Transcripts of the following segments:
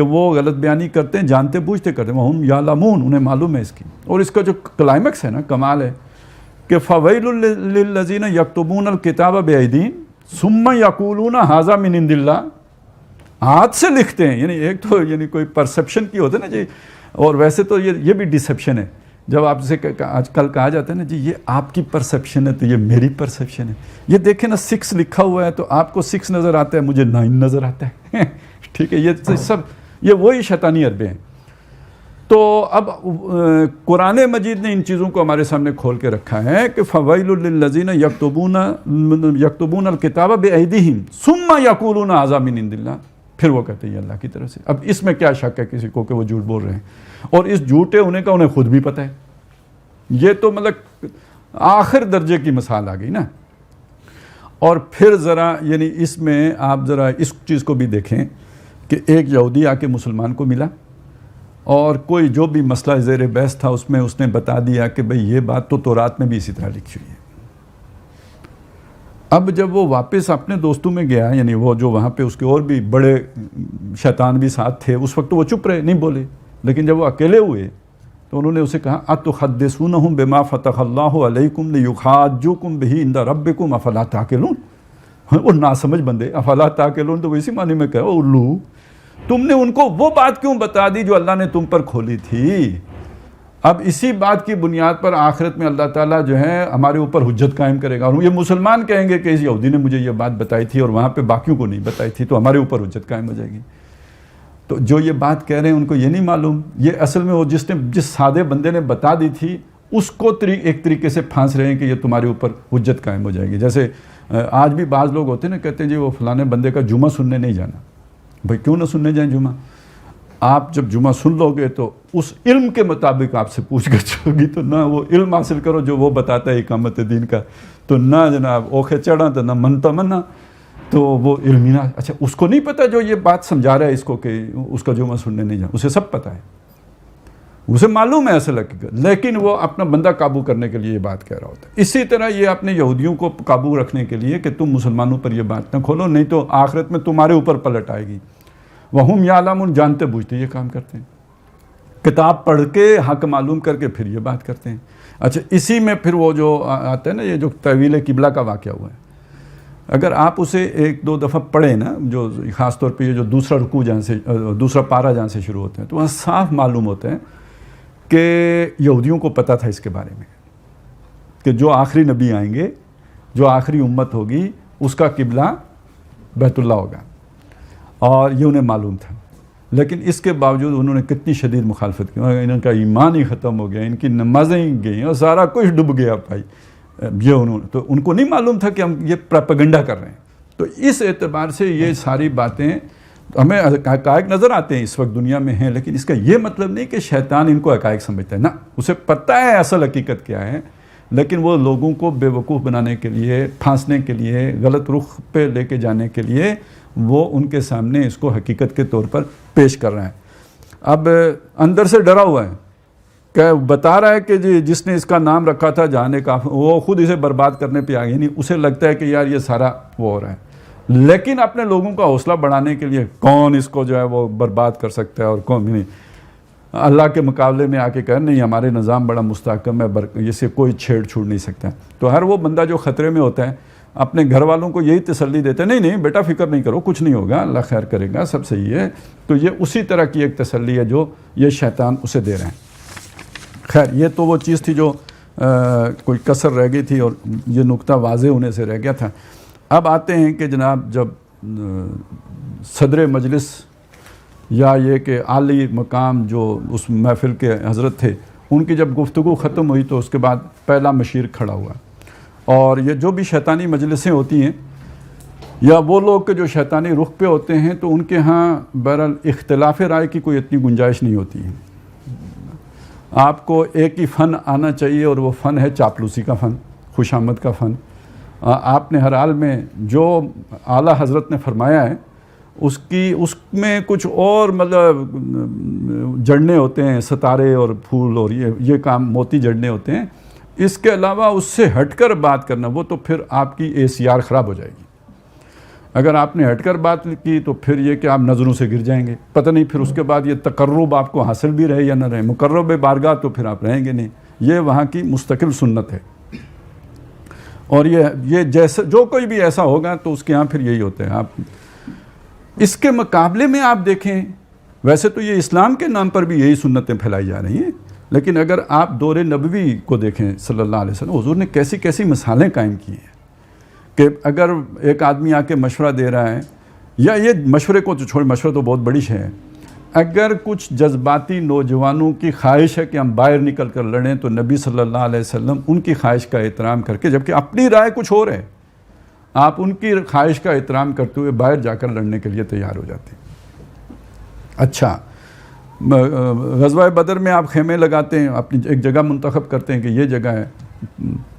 کہ وہ غلط بیانی کرتے ہیں جانتے بوجھتے کرتے ہیں، وہم یعلمون، انہیں معلوم ہے اس کی. اور اس کا جو کلائمیکس ہے نا، کمال ہے کہ فویل للذین یکتبون الکتاب بایدیہم ثم یقولون ھذا من عند اللہ، ہاتھ سے لکھتے ہیں. یعنی ایک تو یعنی کوئی پرسیپشن کی ہوتا ہے نا جی، اور ویسے تو یہ بھی ڈسیپشن ہے. جب آپ سے آج کل کہا جاتا ہے نا جی یہ آپ کی پرسیپشن ہے تو یہ میری پرسیپشن ہے. یہ دیکھیں نا 6 لکھا ہوا ہے تو آپ کو 6 نظر آتا ہے، مجھے 9 نظر آتا ہے. ٹھیک ہے، یہ سب یہ وہی شیطانی حربے ہیں. تو اب قرآن مجید نے ان چیزوں کو ہمارے سامنے کھول کے رکھا ہے کہ فویل للذین یکتبون الکتاب بایدیہم ثم یقولون ھذا من عند اللہ، پھر وہ کہتے ہیں یہ اللہ کی طرف سے. اب اس میں کیا شک ہے کسی کو کہ وہ جھوٹ بول رہے ہیں، اور اس جھوٹے ہونے کا انہیں خود بھی پتہ ہے. یہ تو مطلب آخر درجے کی مثال آ گئی نا. اور پھر ذرا یعنی اس میں آپ ذرا اس چیز کو بھی دیکھیں کہ ایک یہودی آ کے مسلمان کو ملا اور کوئی جو بھی مسئلہ زیر بحث تھا اس میں اس نے بتا دیا کہ بھئی یہ بات تو تورات میں بھی اسی طرح لکھی ہوئی ہے. اب جب وہ واپس اپنے دوستوں میں گیا، یعنی وہ جو وہاں پہ اس کے اور بھی بڑے شیطان بھی ساتھ تھے، اس وقت وہ چپ رہے، نہیں بولے. لیکن جب وہ اکیلے ہوئے تو انہوں نے اسے کہا اتحدثونہم بما فتح اللہ علیکم لیحاجوکم بہ عند ربکم افلا تعقلون. وہ ناسمجھ بندے، افلا تعقلون تو اسی معنی میں کہا الو، تم نے ان کو وہ بات کیوں بتا دی جو اللہ نے تم پر کھولی تھی. اب اسی بات کی بنیاد پر آخرت میں اللہ تعالیٰ جو ہے ہمارے اوپر حجت قائم کرے گا، اور یہ مسلمان کہیں گے کہ اس یہودی نے مجھے یہ بات بتائی تھی اور وہاں پہ باقیوں کو نہیں بتائی تھی، تو ہمارے اوپر حجت قائم ہو جائے گی. تو جو یہ بات کہہ رہے ہیں ان کو یہ نہیں معلوم، یہ اصل میں وہ جس سادے بندے نے بتا دی تھی اس کو ایک طریقے سے پھانس رہے ہیں کہ یہ تمہارے اوپر حجت قائم ہو جائے گی. جیسے آج بھی بعض لوگ ہوتے ہیں نا، کہتے ہیں جی وہ فلانے بندے کا جمعہ سننے نہیں جانا. بھائی کیوں نہ سننے جائیں جمعہ؟ آپ جب جمعہ سن لو گے تو اس علم کے مطابق آپ سے پوچھ گچھ ہوگی، تو نہ وہ علم حاصل کرو جو وہ بتاتا ہے اقامت دین کا، تو نہ جناب اوکھے چڑھا تو نہ منتا منا، تو وہ علم ہی نہ. اچھا اس کو نہیں پتہ جو یہ بات سمجھا رہا ہے اس کو کہ اس کا جمعہ سننے نہیں جانا، اسے سب پتہ ہے، اسے معلوم ہے اصل حقیقت، لیکن وہ اپنا بندہ قابو کرنے کے لیے یہ بات کہہ رہا ہوتا ہے. اسی طرح یہ اپنے یہودیوں کو قابو رکھنے کے لیے کہ تم مسلمانوں پر یہ بات نہ کھولو، نہیں تو آخرت میں تمہارے اوپر پلٹ آئے گی. وہم یعلمون، جانتے بوجھتے یہ کام کرتے ہیں، کتاب پڑھ کے حق معلوم کر کے پھر یہ بات کرتے ہیں. اچھا اسی میں پھر وہ جو آتا ہے نا، یہ جو تحویل قبلہ کا واقعہ ہوا ہے، اگر آپ اسے 1-2 دفعہ پڑھیں نا، جو خاص طور پہ یہ جو دوسرا رکوع جہاں سے دوسرا پارہ جہاں سے شروع ہوتے ہیں، تو وہاں صاف معلوم ہوتا ہے کہ یہودیوں کو پتہ تھا اس کے بارے میں کہ جو آخری نبی آئیں گے، جو آخری امت ہوگی، اس کا قبلہ بیت اللہ ہوگا، اور یہ انہیں معلوم تھا. لیکن اس کے باوجود انہوں نے کتنی شدید مخالفت کی، ان کا ایمان ہی ختم ہو گیا، ان کی نمازیں ہی گئیں اور سارا کچھ ڈوب گیا بھائی. یہ تو ان کو نہیں معلوم تھا کہ ہم یہ پروپیگنڈا کر رہے ہیں. تو اس اعتبار سے یہ ساری باتیں ہمیں حقائق نظر آتے ہیں اس وقت دنیا میں ہیں، لیکن اس کا یہ مطلب نہیں کہ شیطان ان کو حقائق سمجھتا ہے، نہ، اسے پتہ ہے اصل حقیقت کیا ہے، لیکن وہ لوگوں کو بے وقوف بنانے کے لیے، پھانسنے کے لیے، غلط رخ پہ لے کے جانے کے لیے وہ ان کے سامنے اس کو حقیقت کے طور پر پیش کر رہے ہیں. اب اندر سے ڈرا ہوا ہے کہ بتا رہا ہے کہ جی جس نے اس کا نام رکھا تھا جہان کا، وہ خود اسے برباد کرنے پہ آ گیا. یعنی اسے لگتا ہے کہ یار یہ سارا وہ ہو رہا ہے، لیکن اپنے لوگوں کا حوصلہ بڑھانے کے لیے کون اس کو جو ہے وہ برباد کر سکتا ہے اور کون نہیں. اللہ کے مقابلے میں آ کے کہہ نہیں ہمارے نظام بڑا مستحکم ہے، اسے کوئی چھیڑ چھوڑ نہیں سکتا. تو ہر وہ بندہ جو خطرے میں ہوتا ہے اپنے گھر والوں کو یہی تسلی دیتے ہیں، نہیں بیٹا فکر نہیں کرو، کچھ نہیں ہوگا، اللہ خیر کرے گا، سب صحیح ہے. تو یہ اسی طرح کی ایک تسلی ہے جو یہ شیطان اسے دے رہے ہیں. خیر یہ تو وہ چیز تھی جو کوئی کسر رہ گئی تھی اور یہ نقطہ واضح ہونے سے رہ گیا تھا. اب آتے ہیں کہ جناب جب صدر مجلس یا یہ کہ عالی مقام جو اس محفل کے حضرت تھے، ان کی جب گفتگو ختم ہوئی تو اس کے بعد پہلا مشیر کھڑا ہوا. اور یہ جو بھی شیطانی مجلسیں ہوتی ہیں یا وہ لوگ کے جو شیطانی رخ پہ ہوتے ہیں، تو ان کے ہاں بہرحال اختلاف رائے کی کوئی اتنی گنجائش نہیں ہوتی ہے. آپ کو ایک ہی فن آنا چاہیے اور وہ فن ہے چاپلوسی کا فن، خوش آمد کا فن. آپ نے ہر حال میں جو اعلیٰ حضرت نے فرمایا ہے اس میں کچھ اور مطلب جڑنے ہوتے ہیں، ستارے اور پھول اور یہ کام موتی جڑنے ہوتے ہیں. اس کے علاوہ اس سے ہٹ کر بات کرنا وہ تو پھر آپ کی ACR خراب ہو جائے گی. اگر آپ نے ہٹ کر بات کی تو پھر یہ کہ آپ نظروں سے گر جائیں گے، پتہ نہیں پھر اس کے بعد یہ تقرب آپ کو حاصل بھی رہے یا نہ رہے، مقرب بارگاہ تو پھر آپ رہیں گے نہیں. یہ وہاں کی مستقل سنت ہے. اور یہ جیسے جو کوئی بھی ایسا ہوگا تو اس کے یہاں پھر یہی ہوتا ہے. آپ اس کے مقابلے میں آپ دیکھیں، ویسے تو یہ اسلام کے نام پر بھی یہی سنتیں پھیلائی جا رہی ہیں، لیکن اگر آپ دور نبوی کو دیکھیں صلی اللہ علیہ وسلم، حضور نے کیسی کیسی مثالیں قائم کی ہیں کہ اگر ایک آدمی آ کے مشورہ دے رہا ہے، یا یہ مشورے کو چھوڑ، مشورہ تو بہت بڑی شے ہے، اگر کچھ جذباتی نوجوانوں کی خواہش ہے کہ ہم باہر نکل کر لڑیں تو نبی صلی اللہ علیہ وسلم ان کی خواہش کا احترام کر کے، جبکہ اپنی رائے کچھ اور ہے، آپ ان کی خواہش کا احترام کرتے ہوئے باہر جا کر لڑنے کے لیے تیار ہو جاتے ہیں. اچھا، غزوہ بدر میں آپ خیمے لگاتے ہیں، اپنی ایک جگہ منتخب کرتے ہیں کہ یہ جگہ ہے،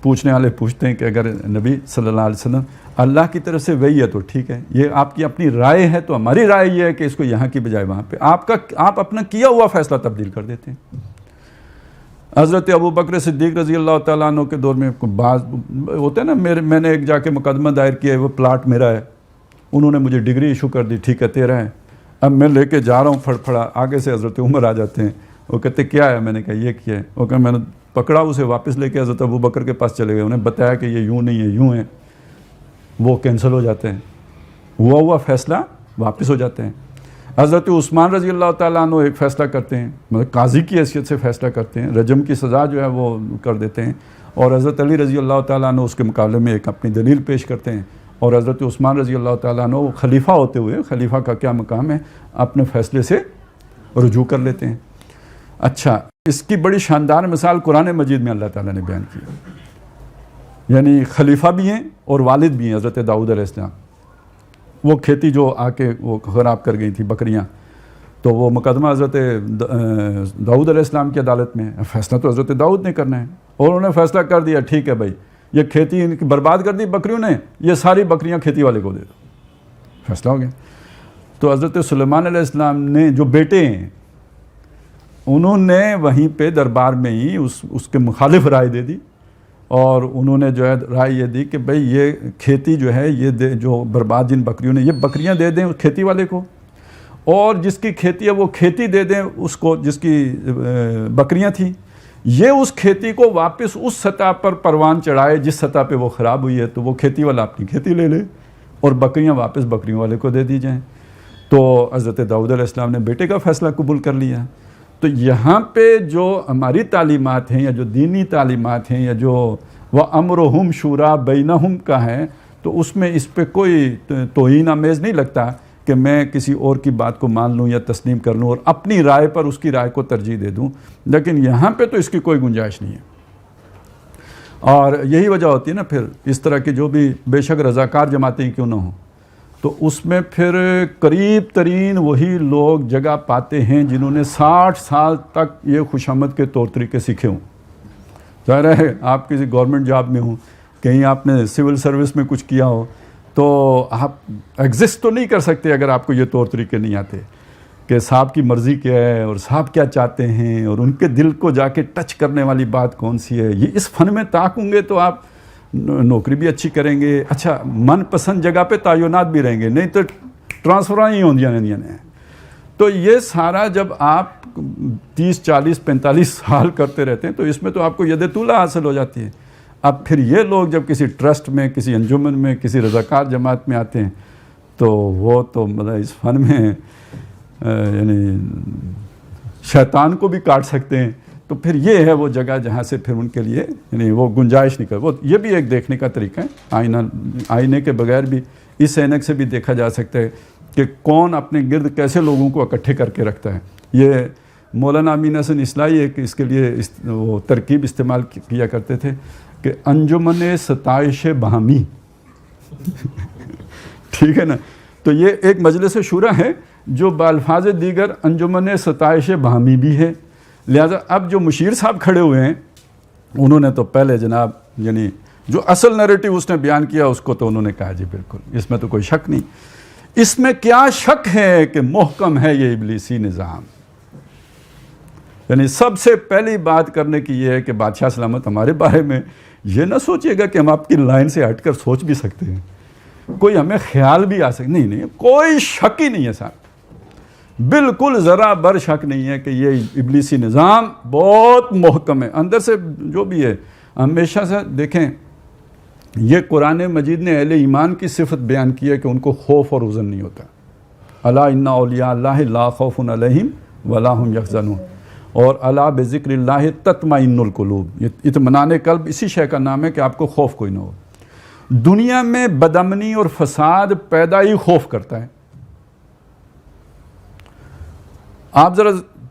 پوچھنے والے پوچھتے ہیں کہ اگر نبی صلی اللہ علیہ وسلم اللہ کی طرف سے وہی ہے تو ٹھیک ہے، یہ آپ کی اپنی رائے ہے تو ہماری رائے یہ ہے کہ اس کو یہاں کی بجائے وہاں پہ. آپ اپنا کیا ہوا فیصلہ تبدیل کر دیتے ہیں. حضرت ابوبکر صدیق رضی اللہ تعالیٰ عنہ کے دور میں بعض ہوتے ہیں نا، میں نے ایک جا کے مقدمہ دائر کیا ہے، وہ پلاٹ میرا ہے، انہوں نے مجھے ڈگری ایشو کر دی، ٹھیک ہے تیرا ہے، اب میں لے کے جا رہا ہوں پھڑا، آگے سے حضرت عمر آ جاتے ہیں، وہ کہتے کیا ہے، میں نے کہا یہ کیا ہے، وہ کہ میں نے پکڑا اسے، واپس لے کے حضرت ابوبکر کے پاس چلے گئے، انہیں بتایا کہ یہ یوں نہیں ہے یوں ہے، وہ کینسل ہو جاتے ہیں، ہوا فیصلہ واپس ہو جاتے ہیں. حضرت عثمان رضی اللہ تعالیٰ عنہ ایک فیصلہ کرتے ہیں، مطلب قاضی کی حیثیت سے فیصلہ کرتے ہیں، رجم کی سزا جو ہے وہ کر دیتے ہیں، اور حضرت علی رضی اللہ تعالیٰ عنہ اس کے مقابلے میں ایک اپنی دلیل پیش کرتے ہیں، اور حضرت عثمان رضی اللہ تعالیٰ عنہ وہ خلیفہ ہوتے ہوئے، خلیفہ کا کیا مقام ہے، اپنے فیصلے سے رجوع کر لیتے ہیں. اچھا، اس کی بڑی شاندار مثال قرآن مجید میں اللہ تعالیٰ نے بیان کی، یعنی خلیفہ بھی ہیں اور والد بھی ہیں حضرت داؤد علیہ السلام. وہ کھیتی جو آ کے وہ خراب کر گئی تھی بکریاں، تو وہ مقدمہ حضرت داؤد علیہ السلام کی عدالت میں ہے، فیصلہ تو حضرت داؤد نے کرنا ہے، اور انہوں نے فیصلہ کر دیا ٹھیک ہے بھائی، یہ کھیتی ان کی برباد کر دی بکریوں نے، یہ ساری بکریاں کھیتی والے کو دے دو، فیصلہ ہو گیا. تو حضرت سلیمان علیہ السلام نے جو بیٹے ہیں، انہوں نے وہیں پہ دربار میں ہی اس کے مخالف رائے دے دی، اور انہوں نے جو ہے رائے یہ دی کہ بھئی یہ کھیتی جو ہے یہ جو برباد جن بکریوں نے، یہ بکریاں دے دیں کھیتی والے کو، اور جس کی کھیتی ہے وہ کھیتی دے دیں اس کو جس کی بکریاں تھیں، یہ اس کھیتی کو واپس اس سطح پر پروان چڑھائے جس سطح پہ وہ خراب ہوئی ہے، تو وہ کھیتی والا اپنی کھیتی لے لے اور بکریاں واپس بکریوں والے کو دے دی جائیں. تو حضرت داؤد علیہ السلام نے بیٹے کا فیصلہ قبول کر لیا. تو یہاں پہ جو ہماری تعلیمات ہیں یا جو دینی تعلیمات ہیں یا جو وَأَمْرُهُمْ شُورَىٰ بَيْنَهُمْ کا ہے، تو اس میں اس پہ کوئی توہین آمیز نہیں لگتا کہ میں کسی اور کی بات کو مان لوں یا تسلیم کر لوں اور اپنی رائے پر اس کی رائے کو ترجیح دے دوں، لیکن یہاں پہ تو اس کی کوئی گنجائش نہیں ہے. اور یہی وجہ ہوتی ہے نا پھر اس طرح کی جو بھی بے شک رضاکار جماعتیں کیوں نہ ہوں، تو اس میں پھر قریب ترین وہی لوگ جگہ پاتے ہیں جنہوں نے 60 سال تک یہ خوشامد کے طور طریقے سیکھے ہوں. ظاہر ہے آپ کسی گورنمنٹ جاب میں ہوں، کہیں آپ نے سول سروس میں کچھ کیا ہو، تو آپ ایگزسٹ تو نہیں کر سکتے اگر آپ کو یہ طور طریقے نہیں آتے کہ صاحب کی مرضی کیا ہے اور صاحب کیا چاہتے ہیں اور ان کے دل کو جا کے ٹچ کرنے والی بات کون سی ہے. یہ اس فن میں طاق ہوں گے تو آپ نوکری بھی اچھی کریں گے، اچھا من پسند جگہ پہ تعینات بھی رہیں گے، نہیں تو ٹرانسفر ہی ہوندیاں رہندیاں ہیں. تو یہ سارا جب آپ 30 40 45 سال کرتے رہتے ہیں تو اس میں تو آپ کو ید طولہ حاصل ہو جاتی ہے. اب پھر یہ لوگ جب کسی ٹرسٹ میں، کسی انجمن میں، کسی رضاکار جماعت میں آتے ہیں تو وہ تو مطلب اس فن میں یعنی شیطان کو بھی کاٹ سکتے ہیں. تو پھر یہ ہے وہ جگہ جہاں سے پھر ان کے لیے یعنی وہ گنجائش نہیں کر. وہ یہ بھی ایک دیکھنے کا طریقہ ہے، آئینے کے بغیر بھی اس اینک سے بھی دیکھا جا سکتا ہے کہ کون اپنے گرد کیسے لوگوں کو اکٹھے کر کے رکھتا ہے. یہ مولانا امین حسن اصلاحی ایک اس کے لیے وہ ترکیب استعمال کیا کرتے تھے کہ انجمن ستائش باہمی ٹھیک ہے نا. تو یہ ایک مجلس شورا ہے جو بالفاظ دیگر انجمن ستائش باہمی بھی ہے. لہذا اب جو مشیر صاحب کھڑے ہوئے ہیں انہوں نے تو پہلے جناب یعنی جو اصل نیریٹو اس نے بیان کیا اس کو تو انہوں نے کہا جی بالکل اس میں تو کوئی شک نہیں. اس میں کیا شک ہے کہ محکم ہے یہ ابلیسی نظام. یعنی سب سے پہلی بات کرنے کی یہ ہے کہ بادشاہ سلامت ہمارے بارے میں یہ نہ سوچیے گا کہ ہم آپ کی لائن سے ہٹ کر سوچ بھی سکتے ہیں. کوئی ہمیں خیال بھی آ سکے نہیں کوئی شک ہی نہیں ہے صاحب، بالکل ذرا بر شک نہیں ہے کہ یہ ابلیسی نظام بہت محکم ہے اندر سے جو بھی ہے. ہمیشہ سے دیکھیں یہ قرآن مجید نے اہل ایمان کی صفت بیان کی ہے کہ ان کو خوف اور حزن نہیں ہوتا. الا ان اولیاء اللہ لا خوف علیہم ولا هم یحزنون، اور الا بذکر اللہ تطمئن القلوب، یہ اطمینان قلب اسی شے کا نام ہے کہ آپ کو خوف کوئی نہ ہو. دنیا میں بدامنی اور فساد پیدا ہی خوف کرتا ہے. آپ ذرا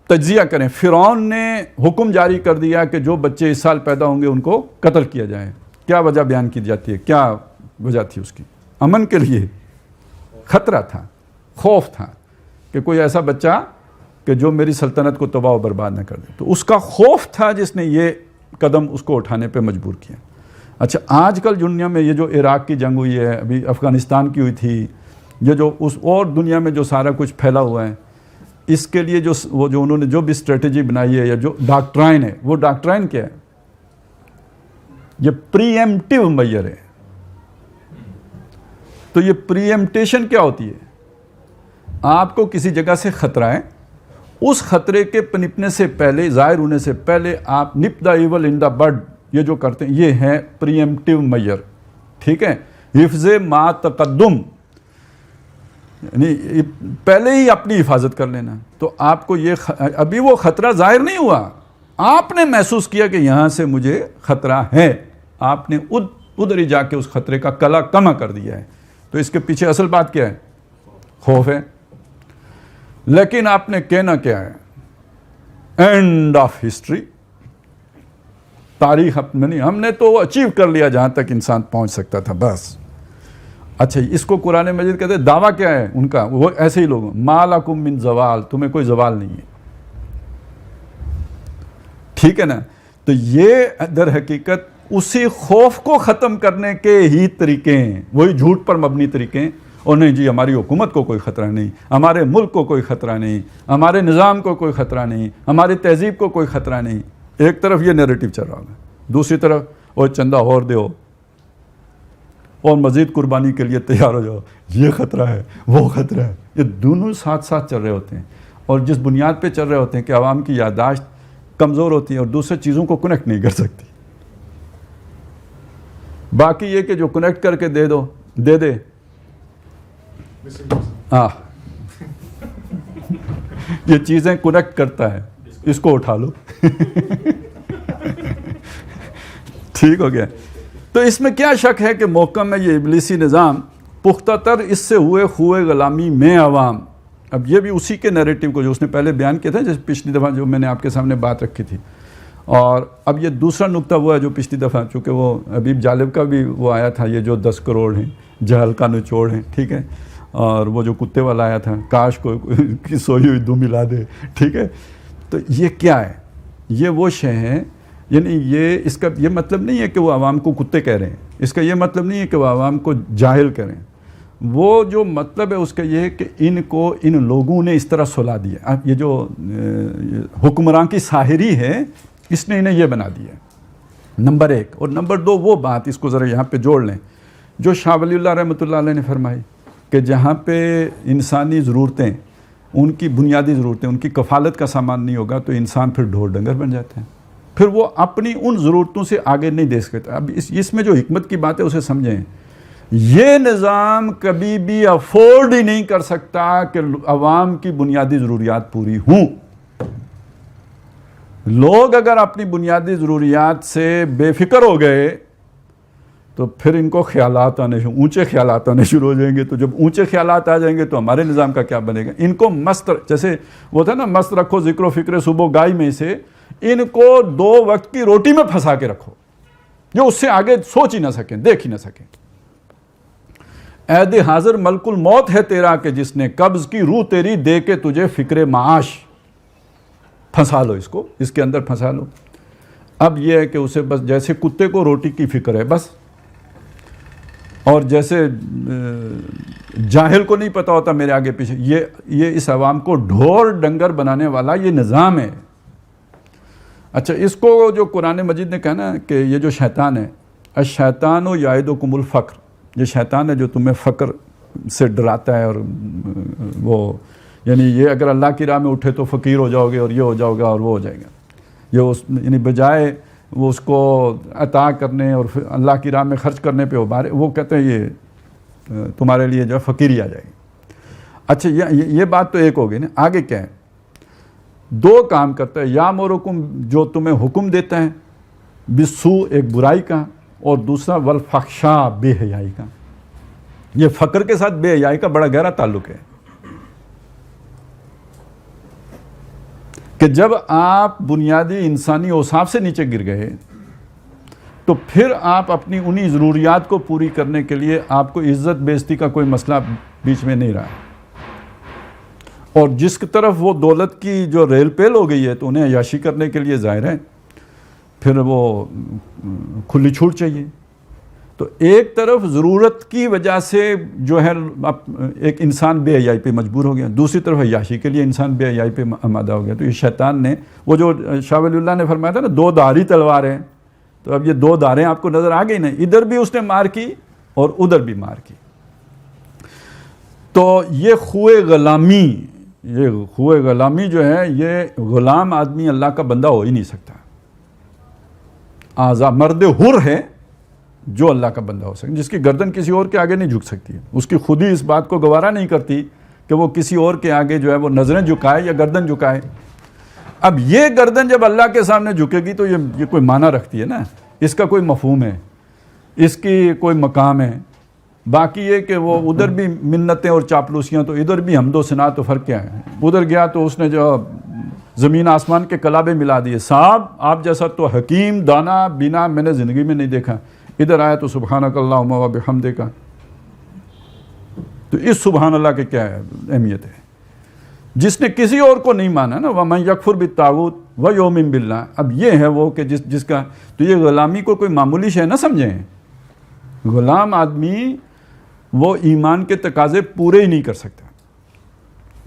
تجزیہ کریں، فرعون نے حکم جاری کر دیا کہ جو بچے اس سال پیدا ہوں گے ان کو قتل کیا جائے. کیا وجہ بیان کی جاتی ہے؟ کیا وجہ تھی اس کی؟ امن کے لیے، خطرہ تھا، خوف تھا کہ کوئی ایسا بچہ کہ جو میری سلطنت کو تباہ و برباد نہ کر دے. تو اس کا خوف تھا جس نے یہ قدم اس کو اٹھانے پہ مجبور کیا. اچھا آج کل دنیا میں یہ جو عراق کی جنگ ہوئی ہے، ابھی افغانستان کی ہوئی تھی، یہ جو اس اور دنیا میں جو سارا کچھ پھیلا ہوا ہے، اس کے لیے وہ جو انہوں نے جو بھی اسٹریٹجی بنائی ہے یا جو ڈاکٹرائن ہے، وہ ڈاکٹرائن کیا ہے؟ یہ پری ایمپٹیو میئر ہے. تو یہ پری ایمپٹیشن کیا ہوتی ہے؟ آپ کو کسی جگہ سے خطرہ ہے، اس خطرے کے پنپنے سے پہلے، ظاہر ہونے سے پہلے آپ نپ دا ایول ان دا بڈ، یہ جو کرتے ہیں یہ ہے پری ایمپٹیو میئر. ٹھیک ہے، حفظ ما تقدم، یعنی پہلے ہی اپنی حفاظت کر لینا. تو آپ کو یہ ابھی وہ خطرہ ظاہر نہیں ہوا، آپ نے محسوس کیا کہ یہاں سے مجھے خطرہ ہے، آپ نے ادھر ہی جا کے اس خطرے کا کلا کما کر دیا ہے. تو اس کے پیچھے اصل بات کیا ہے؟ خوف ہے. لیکن آپ نے کہنا کیا ہے؟ اینڈ آف ہسٹری، تاریخ نہیں، ہم نے تو اچیو کر لیا جہاں تک انسان پہنچ سکتا تھا بس. اچھا اس کو قرآن مجید کہتے ہیں دعویٰ کیا ہے ان کا؟ وہ ایسے ہی لوگ، ما لکم من زوال، تمہیں کوئی زوال نہیں ہے. ٹھیک ہے نا؟ تو یہ در حقیقت اسی خوف کو ختم کرنے کے ہی طریقے ہیں، وہی جھوٹ پر مبنی طریقے ہیں. اور نہیں جی ہماری حکومت کو کوئی خطرہ نہیں، ہمارے ملک کو کوئی خطرہ نہیں، ہمارے نظام کو کوئی خطرہ نہیں، ہماری تہذیب کو کوئی خطرہ نہیں. ایک طرف یہ نیریٹو چل رہا ہے، دوسری طرف اور چندہ اور دو اور مزید قربانی کے لیے تیار ہو جاؤ، یہ خطرہ ہے وہ خطرہ ہے. یہ دونوں ساتھ ساتھ چل رہے ہوتے ہیں، اور جس بنیاد پہ چل رہے ہوتے ہیں کہ عوام کی یادداشت کمزور ہوتی ہے اور دوسرے چیزوں کو کنیکٹ نہیں کر سکتی. باقی یہ کہ جو کنیکٹ کر کے دے دے یہ چیزیں کنیکٹ کرتا ہے، اس کو اٹھا لو. ٹھیک ہو گیا. تو اس میں کیا شک ہے کہ محکم ہے یہ ابلیسی نظام، پختہ تر اس سے ہوئے خوئے غلامی میں عوام. اب یہ بھی اسی کے نیریٹو کو جو اس نے پہلے بیان کیا تھا، جیسے پچھلی دفعہ جو میں نے آپ کے سامنے بات رکھی تھی. اور اب یہ دوسرا نقطہ وہ ہے جو پچھلی دفعہ، چونکہ وہ حبیب جالب کا بھی وہ آیا تھا، یہ جو 10 کروڑ ہیں جہل کا نچوڑ ہیں. ٹھیک ہے، اور وہ جو کتے والا آیا تھا، کاش کو سوئی ہوئی دو ملا دے. ٹھیک ہے، تو یہ کیا ہے؟ یہ وہ شے ہیں، یعنی یہ اس کا یہ مطلب نہیں ہے کہ وہ عوام کو کتے کہہ رہے ہیں، اس کا یہ مطلب نہیں ہے کہ وہ عوام کو جاہل کریں. وہ جو مطلب ہے اس کا یہ ہے کہ ان کو ان لوگوں نے اس طرح سلا دیا. اب یہ جو حکمران کی ساحری ہے، اس نے انہیں یہ بنا دیا، نمبر 1. اور نمبر 2 وہ بات، اس کو ذرا یہاں پہ جوڑ لیں، جو شاہ ولی اللہ رحمۃ اللہ علیہ نے فرمائی کہ جہاں پہ انسانی ضرورتیں، ان کی بنیادی ضرورتیں، ان کی کفالت کا سامان نہیں ہوگا تو انسان پھر ڈھور ڈنگر بن جاتے ہیں، پھر وہ اپنی ان ضرورتوں سے آگے نہیں دے سکتا. اب اس میں جو حکمت کی بات ہے اسے سمجھیں. یہ نظام کبھی بھی افورڈ ہی نہیں کر سکتا کہ عوام کی بنیادی ضروریات پوری ہوں. لوگ اگر اپنی بنیادی ضروریات سے بے فکر ہو گئے تو پھر ان کو خیالات اونچے خیالات آنے شروع ہو جائیں گے. تو جب اونچے خیالات آ جائیں گے تو ہمارے نظام کا کیا بنے گا؟ ان کو مست، جیسے وہ تھا نا، مست رکھو ذکر و فکر صبح گائے میں سے، ان کو 2 وقت کی روٹی میں پھنسا کے رکھو، جو اس سے آگے سوچ ہی نہ سکیں، دیکھ ہی نہ سکیں. عہد حاضر ملک الموت ہے تیرا کہ جس نے قبض کی روح تیری دے کے تجھے فکر معاش. پھنسا لو اس کو، اس کے اندر پھنسا لو. اب یہ ہے کہ اسے بس جیسے کتے کو روٹی کی فکر ہے بس، اور جیسے جاہل کو نہیں پتا ہوتا میرے آگے پیچھے، یہ اس عوام کو ڈھور ڈنگر بنانے والا یہ نظام ہے. اچھا اس کو جو قرآن مجید نے کہا نا کہ یہ جو شیطان ہے، الشیطان یعدکم الفقر، یہ شیطان ہے جو تمہیں فقر سے ڈراتا ہے، اور وہ یعنی یہ اگر اللہ کی راہ میں اٹھے تو فقیر ہو جاؤ گے اور یہ ہو جاؤ گا اور وہ ہو جائے گا، یہ اس یعنی بجائے وہ اس کو عطا کرنے اور پھر اللہ کی راہ میں خرچ کرنے پہ ابھارے، وہ کہتے ہیں یہ تمہارے لیے جو ہے فقیری آ جائے گی۔ اچھا یہ بات تو ایک ہو گئی نا، آگے کیا ہے؟ 2 کام کرتا ہے، یامرکم جو تمہیں حکم دیتا ہے، بالسوء ایک برائی کا، اور دوسرا والفحشاء بے حیائی کا۔ یہ فقر کے ساتھ بے حیائی کا بڑا گہرا تعلق ہے کہ جب آپ بنیادی انسانی اوصاف سے نیچے گر گئے تو پھر آپ اپنی انہی ضروریات کو پوری کرنے کے لیے آپ کو عزت بے عزتی کا کوئی مسئلہ بیچ میں نہیں رہا، اور جس کی طرف وہ دولت کی جو ریل پیل ہو گئی ہے تو انہیں عیاشی کرنے کے لیے ظاہر ہے پھر وہ کھلی چھوٹ چاہیے۔ تو ایک طرف ضرورت کی وجہ سے جو ہے ایک انسان بے حیائی پہ مجبور ہو گیا، دوسری طرف عیاشی کے لیے انسان بے حیائی پہ آمادہ ہو گیا۔ تو یہ شیطان نے وہ جو شاہ ولی اللہ نے فرمایا تھا نا 2 دھاری تلوار ہیں، تو اب یہ 2 دھاریں آپ کو نظر آ گئی نا، ادھر بھی اس نے مار کی اور ادھر بھی مار کی۔ تو یہ خوئے غلامی جو ہے، یہ غلام آدمی اللہ کا بندہ ہو ہی نہیں سکتا۔ مرد حر ہے جو اللہ کا بندہ ہو سکتا، جس کی گردن کسی اور کے آگے نہیں جھک سکتی ہے، اس کی خود ہی اس بات کو گوارا نہیں کرتی کہ وہ کسی اور کے آگے جو ہے وہ نظریں جھکائے یا گردن جھکائے۔ اب یہ گردن جب اللہ کے سامنے جھکے گی تو یہ کوئی معنی رکھتی ہے نا، اس کا کوئی مفہوم ہے، اس کی کوئی مقام ہے۔ باقی یہ کہ وہ ادھر بھی منتیں اور چاپلوسیاں تو ادھر بھی حمد و ثنا، تو فرق کیا ہے؟ ادھر گیا تو اس نے جو زمین آسمان کے کلابے ملا دیے، صاحب آپ جیسا تو حکیم دانا بینا میں نے زندگی میں نہیں دیکھا، ادھر آیا تو سبحانک اللہم و بحمدک۔ تو اس سبحان اللہ کے کیا اہمیت ہے؟ جس نے کسی اور کو نہیں مانا نا، وَمَن يَكْفُرْ بِالطَّاغُوتِ وَيُؤْمِن بِاللَّهِ، اب یہ ہے وہ کہ جس کا تو یہ غلامی کو کوئی معمولی شے نہ سمجھیں۔ غلام آدمی وہ ایمان کے تقاضے پورے ہی نہیں کر سکتا،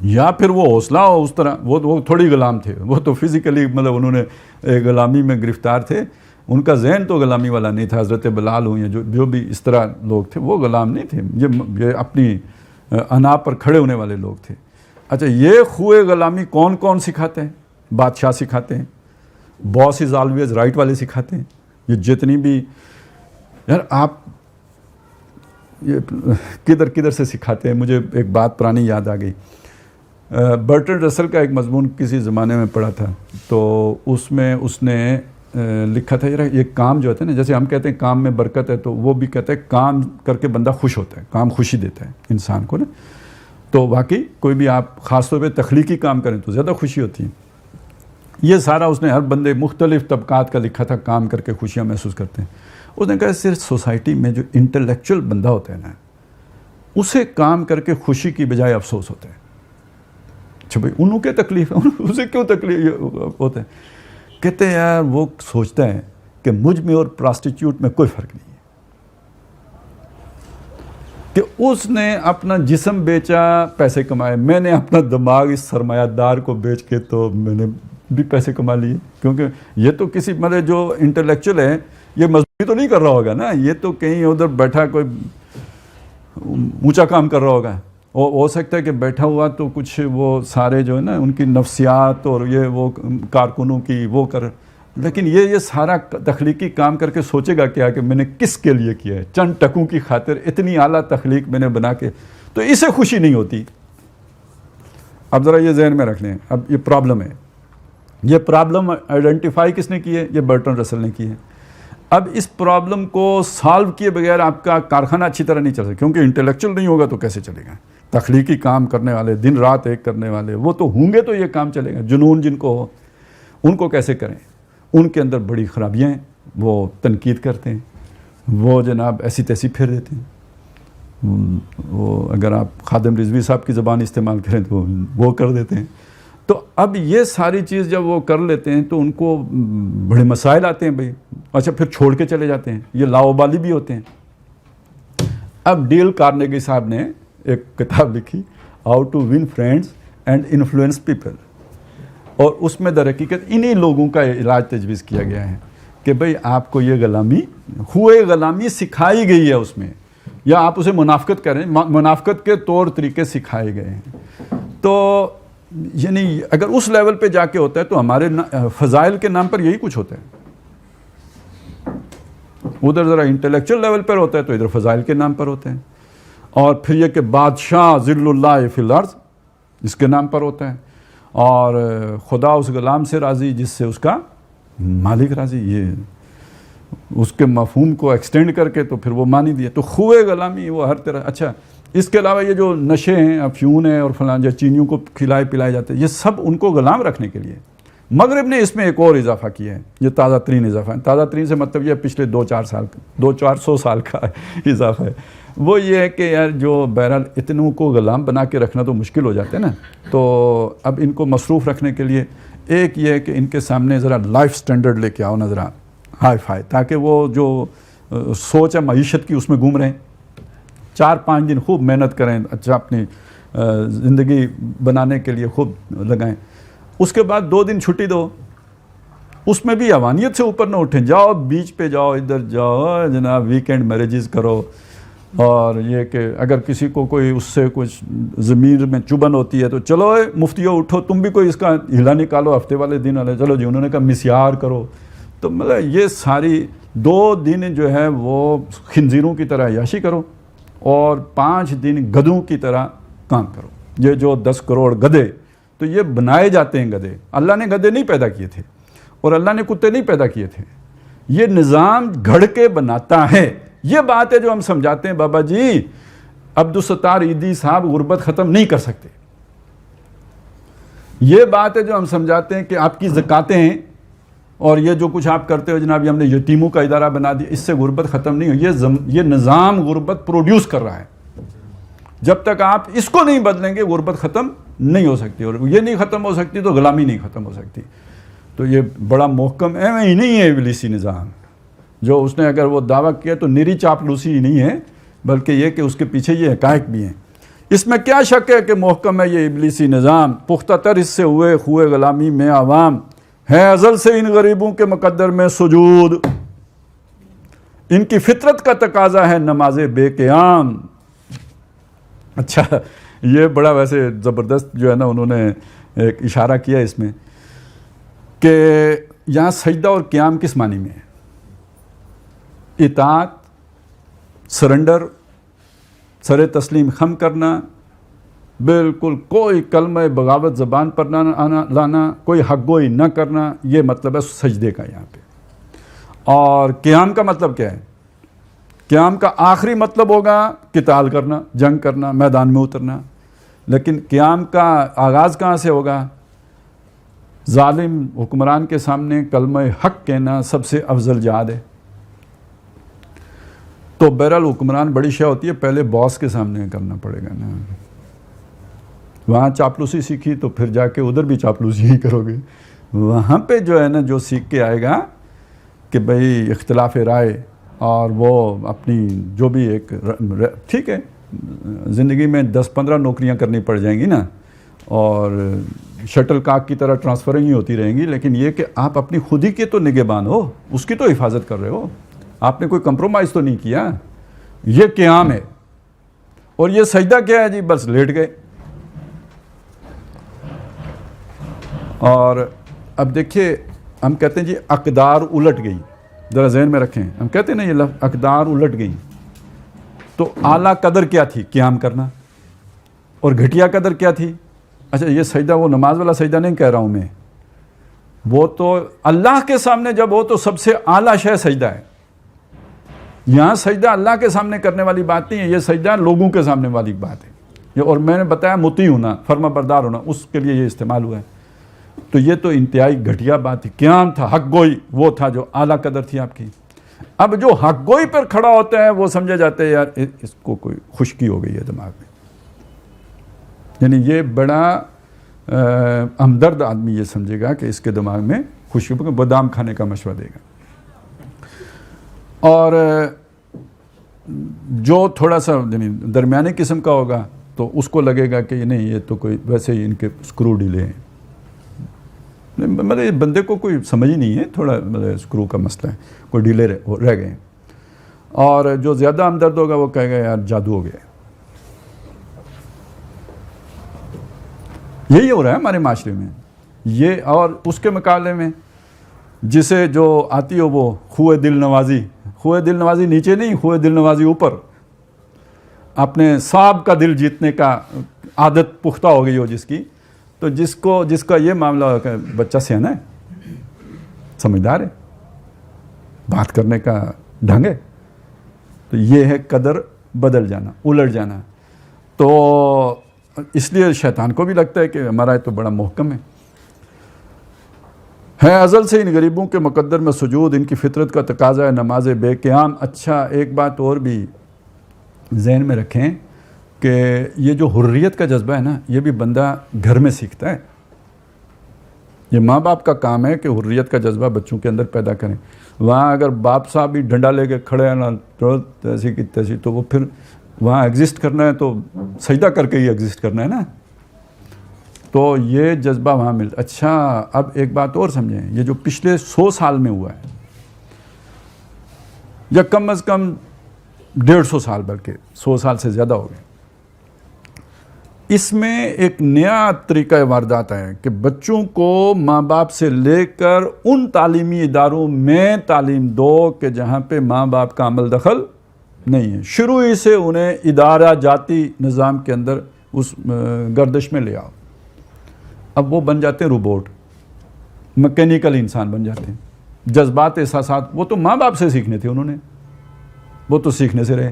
یا پھر وہ حوصلہ ہو اس طرح، وہ تھوڑی غلام تھے، وہ تو فزیکلی مطلب انہوں نے غلامی میں گرفتار تھے، ان کا ذہن تو غلامی والا نہیں تھا۔ حضرت بلال ہوں یا جو بھی اس طرح لوگ تھے وہ غلام نہیں تھے، یہ اپنی انا پر کھڑے ہونے والے لوگ تھے۔ اچھا یہ خوئے غلامی کون کون سکھاتے ہیں؟ بادشاہ سکھاتے ہیں، باس از آلویز رائٹ والے سکھاتے ہیں، یہ جتنی بھی یار آپ یہ کدھر سے سکھاتے ہیں۔ مجھے ایک بات پرانی یاد آ گئی، برٹرڈ رسل کا ایک مضمون کسی زمانے میں پڑھا تھا، تو اس میں اس نے لکھا تھا یار یہ کام جو ہوتا ہے نا، جیسے ہم کہتے ہیں کام میں برکت ہے، تو وہ بھی کہتے ہیں کام کر کے بندہ خوش ہوتا ہے، کام خوشی دیتا ہے انسان کو نا۔ تو واقعی کوئی بھی آپ خاص طور پہ تخلیقی کام کریں تو زیادہ خوشی ہوتی ہے۔ یہ سارا اس نے ہر بندے مختلف طبقات کا لکھا تھا، کام کر کے خوشیاں محسوس کرتے ہیں۔ اس نے کہا صرف سوسائٹی میں جو انٹلیکچوئل بندہ ہوتا ہے نا، اسے کام کر کے خوشی کی بجائے افسوس ہوتا ہے۔ اچھا بھائی انہوں کے تکلیف ہے، اسے کیوں تکلیف ہوتا ہے؟ کہتے ہیں یار وہ سوچتا ہے کہ مجھ میں اور پراسٹیٹیوٹ میں کوئی فرق نہیں ہے، کہ اس نے اپنا جسم بیچا پیسے کمائے، میں نے اپنا دماغ اس سرمایہ دار کو بیچ کے تو میں نے بھی پیسے کما لیے۔ کیونکہ یہ تو کسی مطلب جو انٹلیکچوئل ہے یہ مزدوری تو نہیں کر رہا ہوگا نا، یہ تو کہیں ادھر بیٹھا کوئی اونچا کام کر رہا ہوگا، اور ہو سکتا ہے کہ بیٹھا ہوا تو کچھ وہ سارے جو ہے نا ان کی نفسیات اور یہ وہ کارکنوں کی وہ کر، لیکن یہ سارا تخلیقی کام کر کے سوچے گا کیا کہ میں نے کس کے لیے کیا ہے، چند ٹکوں کی خاطر اتنی اعلیٰ تخلیق میں نے بنا کے، تو اسے خوشی نہیں ہوتی۔ اب ذرا یہ ذہن میں رکھ لیں، اب یہ پرابلم ہے، یہ پرابلم آئیڈینٹیفائی کس نے کی ہے؟ یہ برٹرڈ رسل نے کی ہے۔ اب اس پرابلم کو سالو کیے بغیر آپ کا کارخانہ اچھی طرح نہیں چل سکتا، کیونکہ انٹلیکچوئل نہیں ہوگا تو کیسے چلے گا؟ تخلیقی کام کرنے والے، دن رات ایک کرنے والے، وہ تو ہوں گے تو یہ کام چلے گا۔ جنون جن کو ہو ان کو کیسے کریں؟ ان کے اندر بڑی خرابیاں ہیں، وہ تنقید کرتے ہیں، وہ جناب ایسی تیسی پھیر دیتے ہیں، وہ اگر آپ خادم رضوی صاحب کی زبان استعمال کریں تو وہ کر دیتے ہیں۔ تو اب یہ ساری چیز جب وہ کر لیتے ہیں تو ان کو بڑے مسائل آتے ہیں بھائی، اچھا پھر چھوڑ کے چلے جاتے ہیں، یہ لاؤبالی بھی ہوتے ہیں۔ اب ڈیل کارنیگی صاحب نے ایک کتاب لکھی، how to win friends and influence people, اور اس میں در حقیقت انہی لوگوں کا علاج تجویز کیا گیا ہے کہ بھئی آپ کو یہ غلامی، ہوئے غلامی سکھائی گئی ہے اس میں، یا آپ اسے منافقت کریں، منافقت کے طور طریقے سکھائے گئے ہیں. تو یعنی اگر اس لیول پہ جا کے ہوتا ہے تو ہمارے فضائل کے نام پر یہی کچھ ہوتا ہے. ادھر ذرا انٹلیکچوئل لیول پر ہوتا ہے تو ادھر فضائل کے نام پر ہوتے ہیں. اور پھر یہ کہ بادشاہ ذل اللہ فی الارض اس کے نام پر ہوتا ہے. اور خدا اس غلام سے راضی جس سے اس کا مالک راضی، یہ اس کے مفہوم کو ایکسٹینڈ کر کے تو پھر وہ مانی دیا. تو خوئے غلامی وہ ہر طرح. اچھا اس کے علاوہ یہ جو نشے ہیں، افیون ہیں اور فلاں جو چینیوں کو کھلائے پلائے جاتے ہیں، یہ سب ان کو غلام رکھنے کے لیے. مغرب نے اس میں ایک اور اضافہ کیا ہے، یہ تازہ ترین اضافہ ہے. تازہ ترین سے مطلب یہ پچھلے 200-400 سال کا اضافہ ہے. وہ یہ ہے کہ یار جو بہرحال اتنوں کو غلام بنا کے رکھنا تو مشکل ہو جاتا ہے نا، تو اب ان کو مصروف رکھنے کے لیے ایک یہ ہے کہ ان کے سامنے ذرا لائف سٹینڈرڈ لے کے آؤ نا، ذرا ہائی فائی، تاکہ وہ جو سوچ ہے معیشت کی اس میں گھوم رہے ہیں. 4-5 دن خوب محنت کریں، اچھا اپنی زندگی بنانے کے لیے خوب لگائیں. اس کے بعد 2 دن چھٹی دو، اس میں بھی اوانیت سے اوپر نہ اٹھیں. جاؤ بیچ پہ جاؤ، ادھر جاؤ جناب، ویکینڈ میریجز کرو. اور یہ کہ اگر کسی کو کوئی اس سے کچھ ضمیر میں چبھن ہوتی ہے تو چلو مفتیو اٹھو، تم بھی کوئی اس کا ہلا نکالو ہفتے والے دن والے، چلو جی انہوں نے کہا مسیار کرو. تو مطلب یہ ساری 2 دن جو ہے وہ خنزیروں کی طرح عیاشی کرو اور 5 دن گدھوں کی طرح کام کرو. یہ جو 10 کروڑ گدھے، تو یہ بنائے جاتے ہیں گدھے. اللہ نے گدھے نہیں پیدا کیے تھے اور اللہ نے کتے نہیں پیدا کیے تھے. یہ نظام گھڑ کے بناتا ہے. یہ بات ہے جو ہم سمجھاتے ہیں بابا جی عبدالستار عیدی صاحب غربت ختم نہیں کر سکتے. یہ بات ہے جو ہم سمجھاتے ہیں کہ آپ کی زکاتیں ہیں اور یہ جو کچھ آپ کرتے ہو جناب، یہ ہم نے یتیموں کا ادارہ بنا دیا، اس سے غربت ختم نہیں ہو. یہ نظام غربت پروڈیوس کر رہا ہے. جب تک آپ اس کو نہیں بدلیں گے غربت ختم نہیں ہو سکتی، اور یہ نہیں ختم ہو سکتی تو غلامی نہیں ختم ہو سکتی. تو یہ بڑا محکم ہی نہیں ہے ابلیسی نظام. جو اس نے اگر وہ دعویٰ کیا تو نری چاپلوسی ہی نہیں ہے، بلکہ یہ کہ اس کے پیچھے یہ حقائق بھی ہیں. اس میں کیا شک ہے کہ محکم ہے یہ ابلیسی نظام. پختہ تر اس سے ہوئے خوئے غلامی میں عوام، ہے ازل سے ان غریبوں کے مقدر میں سجود. ان کی فطرت کا تقاضا ہے نماز بے قیام. اچھا یہ بڑا ویسے زبردست جو ہے نا انہوں نے ایک اشارہ کیا اس میں کہ یہاں سجدہ اور قیام کس معنی میں ہے. اطاعت، سرنڈر، سر تسلیم خم کرنا، بالکل کوئی کلمہ بغاوت زبان پر نہ لانا، کوئی حق گوئی نہ کرنا، یہ مطلب ہے سجدے کا یہاں پہ. اور قیام کا مطلب کیا ہے؟ قیام کا آخری مطلب ہوگا قتال کرنا، جنگ کرنا، میدان میں اترنا. لیکن قیام کا آغاز کہاں سے ہوگا؟ ظالم حکمران کے سامنے کلمہ حق کہنا سب سے افضل جہاد ہے. تو بہرحال حکمران بڑی شے ہوتی ہے، پہلے باس کے سامنے کرنا پڑے گا نا. وہاں چاپلوسی سیکھی تو پھر جا کے ادھر بھی چاپلوسی ہی کرو گے. وہاں پہ جو ہے نا جو سیکھ کے آئے گا کہ بھئی اختلاف رائے اور وہ اپنی جو بھی ایک ٹھیک ہے زندگی میں 10-15 نوکریاں کرنی پڑ جائیں گی نا، اور شٹل کاک کی طرح ٹرانسفرنگ ہی ہوتی رہیں گی، لیکن یہ کہ آپ اپنی خود ہی کے تو نگہبان ہو، اس کی تو حفاظت کر رہے ہو. آپ نے کوئی کمپرومائز تو نہیں کیا. یہ قیام ہے. اور یہ سجدہ کیا ہے جی؟ بس لیٹ گئے. اور اب دیکھیے ہم کہتے ہیں جی اقدار الٹ گئی، ذرا ذہن میں رکھیں. ہم کہتے ہیں نا یہ لفظ اقدار الٹ گئی، تو اعلیٰ قدر کیا تھی؟ قیام کرنا. اور گھٹیا قدر کیا تھی؟ اچھا یہ سجدہ وہ نماز والا سجدہ نہیں کہہ رہا ہوں میں، وہ تو اللہ کے سامنے جب ہو تو سب سے اعلیٰ شے سجدہ ہے. یہاں سجدہ اللہ کے سامنے کرنے والی بات نہیں ہے، یہ سجدہ لوگوں کے سامنے والی بات ہے. اور میں نے بتایا مطیع ہونا، فرما بردار ہونا، اس کے لیے یہ استعمال ہوا ہے. تو یہ تو انتہائی گھٹیا بات تھی. قیام تھا، حق گوئی وہ تھا جو اعلیٰ قدر تھی آپ کی. اب جو حق گوئی پر کھڑا ہوتا ہے وہ سمجھا جاتا ہے یار اس کو کوئی خشکی ہو گئی ہے دماغ میں. یعنی یہ بڑا ہمدرد آدمی یہ سمجھے گا کہ اس کے دماغ میں خشکی، بادام کھانے کا مشورہ دے گا. اور جو تھوڑا سا درمیانی قسم کا ہوگا تو اس کو لگے گا کہ نہیں یہ تو کوئی ویسے ہی ان کے اسکرو ڈھیلے ہیں. مطلب بندے کو کوئی سمجھ ہی نہیں ہے، تھوڑا مطلب اسکرو کا مسئلہ ہے، کوئی ڈھیلے رہ گئے ہیں. اور جو زیادہ ہمدرد ہوگا وہ کہے گا یار جادو ہو گیا. یہی ہو رہا ہے ہمارے معاشرے میں یہ. اور اس کے مقابلے میں جسے جو آتی ہو وہ خوئے دل نوازی نیچے نہیں، خوئے دل نوازی اوپر، اپنے صاحب کا دل جیتنے کا عادت پختہ ہو گئی ہو جس کی، تو جس کا یہ معاملہ ہو کہ بچہ سیانا ہے، سمجھدار ہے، بات کرنے کا ڈھنگ ہے، تو یہ ہے قدر بدل جانا، الٹ جانا. تو اس لیے شیطان کو بھی لگتا ہے کہ ہمارا تو بڑا محکم ہے ازل سے ان غریبوں کے مقدر میں سجود، ان کی فطرت کا تقاضا ہے نماز بے قیام. اچھا ایک بات اور بھی ذہن میں رکھیں کہ یہ جو حریت کا جذبہ ہے نا، یہ بھی بندہ گھر میں سیکھتا ہے. یہ ماں باپ کا کام ہے کہ حریت کا جذبہ بچوں کے اندر پیدا کریں. وہاں اگر باپ صاحب بھی ڈنڈا لے کے کھڑے ہیں نا ایسی کی تیسی، تو وہ پھر وہاں ایگزسٹ کرنا ہے تو سجدہ کر کے ہی ایگزسٹ کرنا ہے نا. تو یہ جذبہ وہاں ملتا. اچھا اب ایک بات اور سمجھیں، یہ جو پچھلے 100 سال میں ہوا ہے، یا کم از کم 150 سال، بلکہ 100 سال سے زیادہ ہو گئے، اس میں ایک نیا طریقہ واردات ہے کہ بچوں کو ماں باپ سے لے کر ان تعلیمی اداروں میں تعلیم دو کہ جہاں پہ ماں باپ کا عمل دخل نہیں ہے. شروع ہی سے انہیں ادارہ جاتی نظام کے اندر اس گردش میں لے آؤ. اب وہ بن جاتے ہیں روبوٹ، مکینیکل انسان بن جاتے ہیں. جذبات احساسات وہ تو ماں باپ سے سیکھنے تھے انہوں نے، وہ تو سیکھنے سے رہے.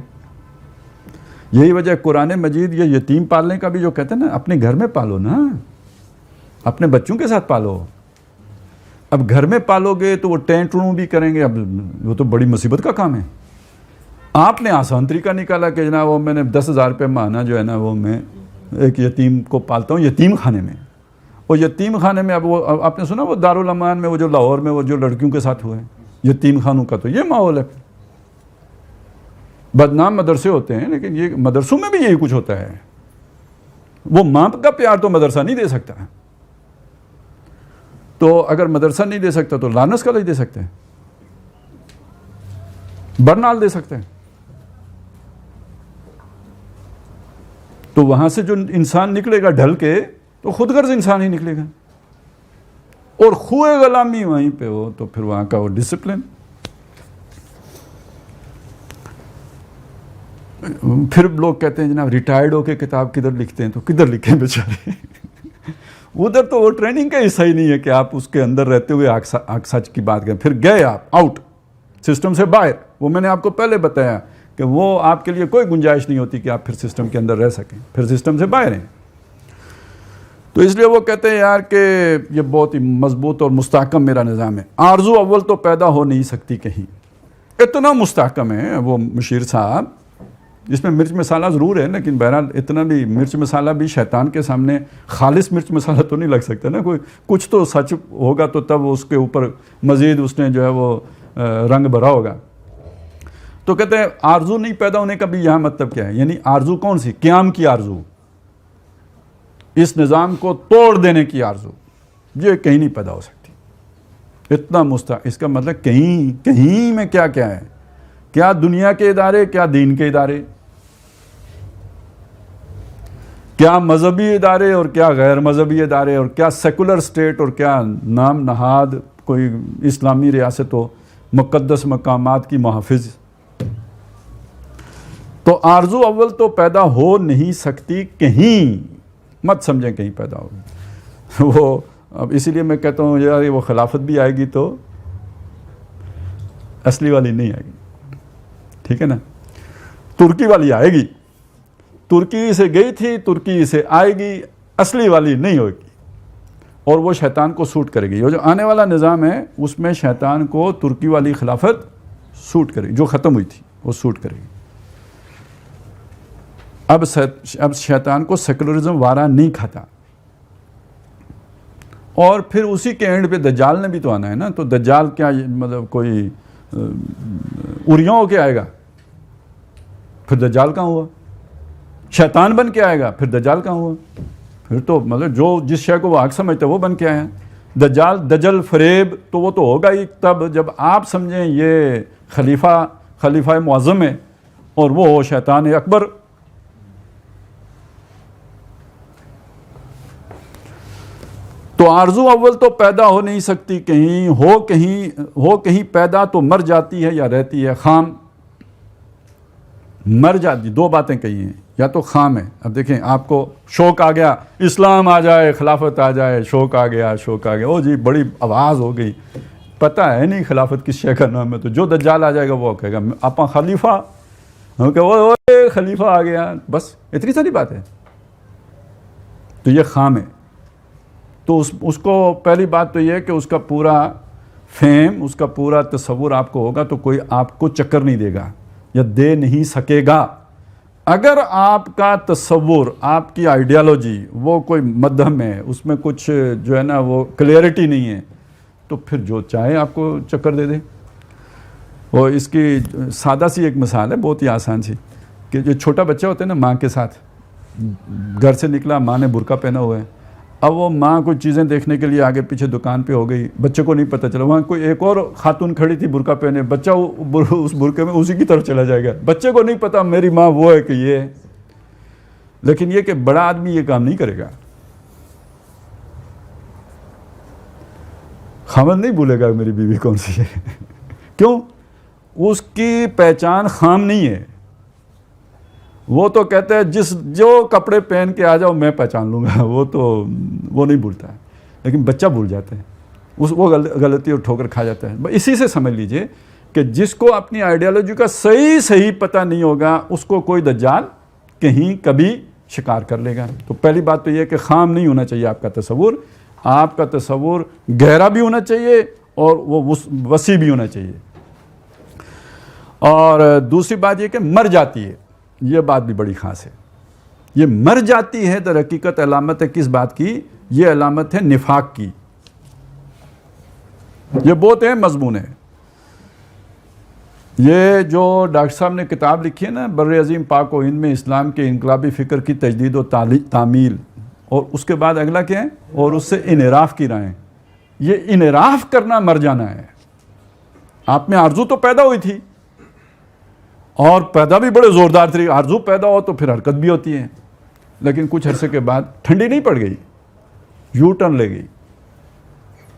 یہی وجہ قرآن مجید یہ یتیم پالنے کا بھی جو کہتے ہیں نا، اپنے گھر میں پالو نا، اپنے بچوں کے ساتھ پالو. اب گھر میں پالو گے تو وہ ٹینٹروں بھی کریں گے، اب وہ تو بڑی مصیبت کا کام ہے. آپ نے آسان طریقہ نکالا کہ جناب وہ میں نے 10,000 روپے ماہانہ جو ہے نا وہ میں ایک یتیم کو پالتا ہوں یتیم خانے میں. اور یتیم خانے میں اب وہ آپ نے سنا وہ دارالمان میں وہ جو لاہور میں وہ جو لڑکیوں کے ساتھ ہوئے یتیم خانوں کا، تو یہ ماحول ہے. بدنام مدرسے ہوتے ہیں لیکن یہ مدرسوں میں بھی یہی کچھ ہوتا ہے. وہ ماں کا پیار تو مدرسہ نہیں دے سکتا، تو اگر مدرسہ نہیں دے سکتا تو لانس کا نہیں دے سکتے، برنال دے سکتے ہیں. تو وہاں سے جو انسان نکلے گا ڈھل کے تو خود غرض انسان ہی نکلے گا. اور خوئے غلامی وہیں پہ ہو تو پھر وہاں کا وہ ڈسپلن. پھر لوگ کہتے ہیں جناب ریٹائرڈ ہو کے کتاب کدھر لکھتے ہیں، تو کدھر لکھیں بیچارے. ادھر تو وہ ٹریننگ کا حصہ ہی نہیں ہے کہ آپ اس کے اندر رہتے ہوئے آگ سچ کی بات کریں. پھر گئے آپ آؤٹ سسٹم سے باہر، وہ میں نے آپ کو پہلے بتایا کہ وہ آپ کے لیے کوئی گنجائش نہیں ہوتی کہ آپ پھر سسٹم کے اندر رہ سکیں، پھر سسٹم سے باہر ہیں. تو اس لیے وہ کہتے ہیں یار کہ یہ بہت ہی مضبوط اور مستحکم میرا نظام ہے. آرزو اول تو پیدا ہو نہیں سکتی کہیں، اتنا مستحکم ہے وہ مشیر صاحب. اس میں مرچ مسالہ ضرور ہے لیکن بہرحال اتنا بھی مرچ مسالہ بھی شیطان کے سامنے خالص مرچ مسالہ تو نہیں لگ سکتا نا. کوئی کچھ تو سچ ہوگا تو تب اس کے اوپر مزید اس نے جو ہے وہ رنگ بھرا ہوگا. تو کہتے ہیں آرزو نہیں پیدا ہونے کا بھی یہاں مطلب کیا ہے، یعنی آرزو کون سی؟ قیام کی آرزو، اس نظام کو توڑ دینے کی آرزو، یہ کہیں نہیں پیدا ہو سکتی. اتنا اس کا مطلب کہیں میں کیا ہے، کیا دنیا کے ادارے، کیا دین کے ادارے، کیا مذہبی ادارے اور کیا غیر مذہبی ادارے، اور کیا سیکولر اسٹیٹ اور کیا نام نہاد کوئی اسلامی ریاست ہو، مقدس مقامات کی محافظ. تو آرزو اول تو پیدا ہو نہیں سکتی کہیں، مت سمجھیں کہیں پیدا ہوگی. وہ اب اسی لیے میں کہتا ہوں یار وہ خلافت بھی آئے گی تو اصلی والی نہیں آئے گی، ٹھیک ہے نا. ترکی والی آئے گی، ترکی سے گئی تھی، ترکی سے آئے گی، اصلی والی نہیں ہوگی. اور وہ شیطان کو سوٹ کرے گی. وہ جو آنے والا نظام ہے اس میں شیطان کو ترکی والی خلافت سوٹ کرے گی، جو ختم ہوئی تھی وہ سوٹ کرے گی. اب شیطان کو سیکولرزم وارا نہیں کھاتا. اور پھر اسی کے اینڈ پہ دجال نے بھی تو آنا ہے نا. تو دجال کیا مطلب کوئی اوریوں ہو کے آئے گا؟ پھر دجال کہاں ہوا؟ شیطان بن کے آئے گا، پھر دجال کہاں ہوا؟ پھر تو مطلب جو جس شے کو وہ حق سمجھتے وہ بن کے آئے ہیں. دجال دجل فریب تو وہ تو ہوگا ہی تب جب آپ سمجھیں یہ خلیفہ خلیفہ معظم ہے اور وہ شیطان اکبر. تو آرزو اول تو پیدا ہو نہیں سکتی، کہیں پیدا تو مر جاتی ہے یا رہتی ہے. خام مر جاتی، دو باتیں کہی ہیں، یا تو خام ہے. اب دیکھیں آپ کو شوق آ گیا، اسلام آ جائے، خلافت آ جائے، شوق آ گیا، او جی بڑی آواز ہو گئی، پتہ ہے نہیں خلافت کس شے کا نام ہے. تو جو دجال آ جائے گا وہ کہے گا آپ خلیفہ، ہم کہ وہ خلیفہ آ گیا، بس اتنی ساری بات ہے. تو یہ خام ہے. تو اس کو پہلی بات تو یہ کہ اس کا پورا فہم، اس کا پورا تصور آپ کو ہوگا تو کوئی آپ کو چکر نہیں دے گا یا دے نہیں سکے گا. اگر آپ کا تصور، آپ کی آئیڈیالوجی وہ کوئی مدھم ہے، اس میں کچھ جو ہے نا وہ کلیئرٹی نہیں ہے، تو پھر جو چاہے آپ کو چکر دے دے. وہ اس کی سادہ سی ایک مثال ہے، بہت ہی آسان سی، کہ جو چھوٹا بچہ ہوتا ہے نا ماں کے ساتھ، گھر سے نکلا، ماں نے برقع پہنا ہوا ہے، اب وہ ماں کوئی چیزیں دیکھنے کے لیے آگے پیچھے دکان پہ ہو گئی، بچے کو نہیں پتہ چلا، وہاں کوئی ایک اور خاتون کھڑی تھی برقع پہنے، بچہ اس برقعے میں اسی کی طرف چلا جائے گا. بچے کو نہیں پتا میری ماں وہ ہے کہ یہ ہے. لیکن یہ کہ بڑا آدمی یہ کام نہیں کرے گا. خامد نہیں بھولے گا میری بیوی کون سی ہے. کیوں؟ اس کی پہچان خام نہیں ہے. وہ تو کہتا ہے جو کپڑے پہن کے آ جاؤ میں پہچان لوں گا، وہ نہیں بھولتا ہے. لیکن بچہ بھول جاتا ہے، وہ غلطی اور ٹھوکر کھا جاتا ہے. اسی سے سمجھ لیجئے کہ جس کو اپنی آئیڈیالوجی کا صحیح پتہ نہیں ہوگا، اس کو کوئی دجال کہیں کبھی شکار کر لے گا. تو پہلی بات تو یہ کہ خام نہیں ہونا چاہیے آپ کا تصور. آپ کا تصور گہرا بھی ہونا چاہیے اور وہ وسیع بھی ہونا چاہیے. اور دوسری بات یہ کہ مر جاتی ہے، یہ بات بھی بڑی خاص ہے. یہ مر جاتی ہے در حقیقت علامت ہے کس بات کی؟ یہ علامت ہے نفاق کی. یہ بہت اہم مضمون ہے. یہ جو ڈاکٹر صاحب نے کتاب لکھی ہے نا، بر عظیم پاک و ہند میں اسلام کے انقلابی فکر کی تجدید و تعمیل، اور اس کے بعد اگلا کیا ہے؟ اور اس سے انحراف کی رائیں. یہ انحراف کرنا مر جانا ہے. آپ میں آرزو تو پیدا ہوئی تھی، اور پیدا بھی بڑے زوردار طریقے. آرزو پیدا ہو تو پھر حرکت بھی ہوتی ہے، لیکن کچھ عرصے کے بعد ٹھنڈی نہیں پڑ گئی، یو ٹرن لے گئی.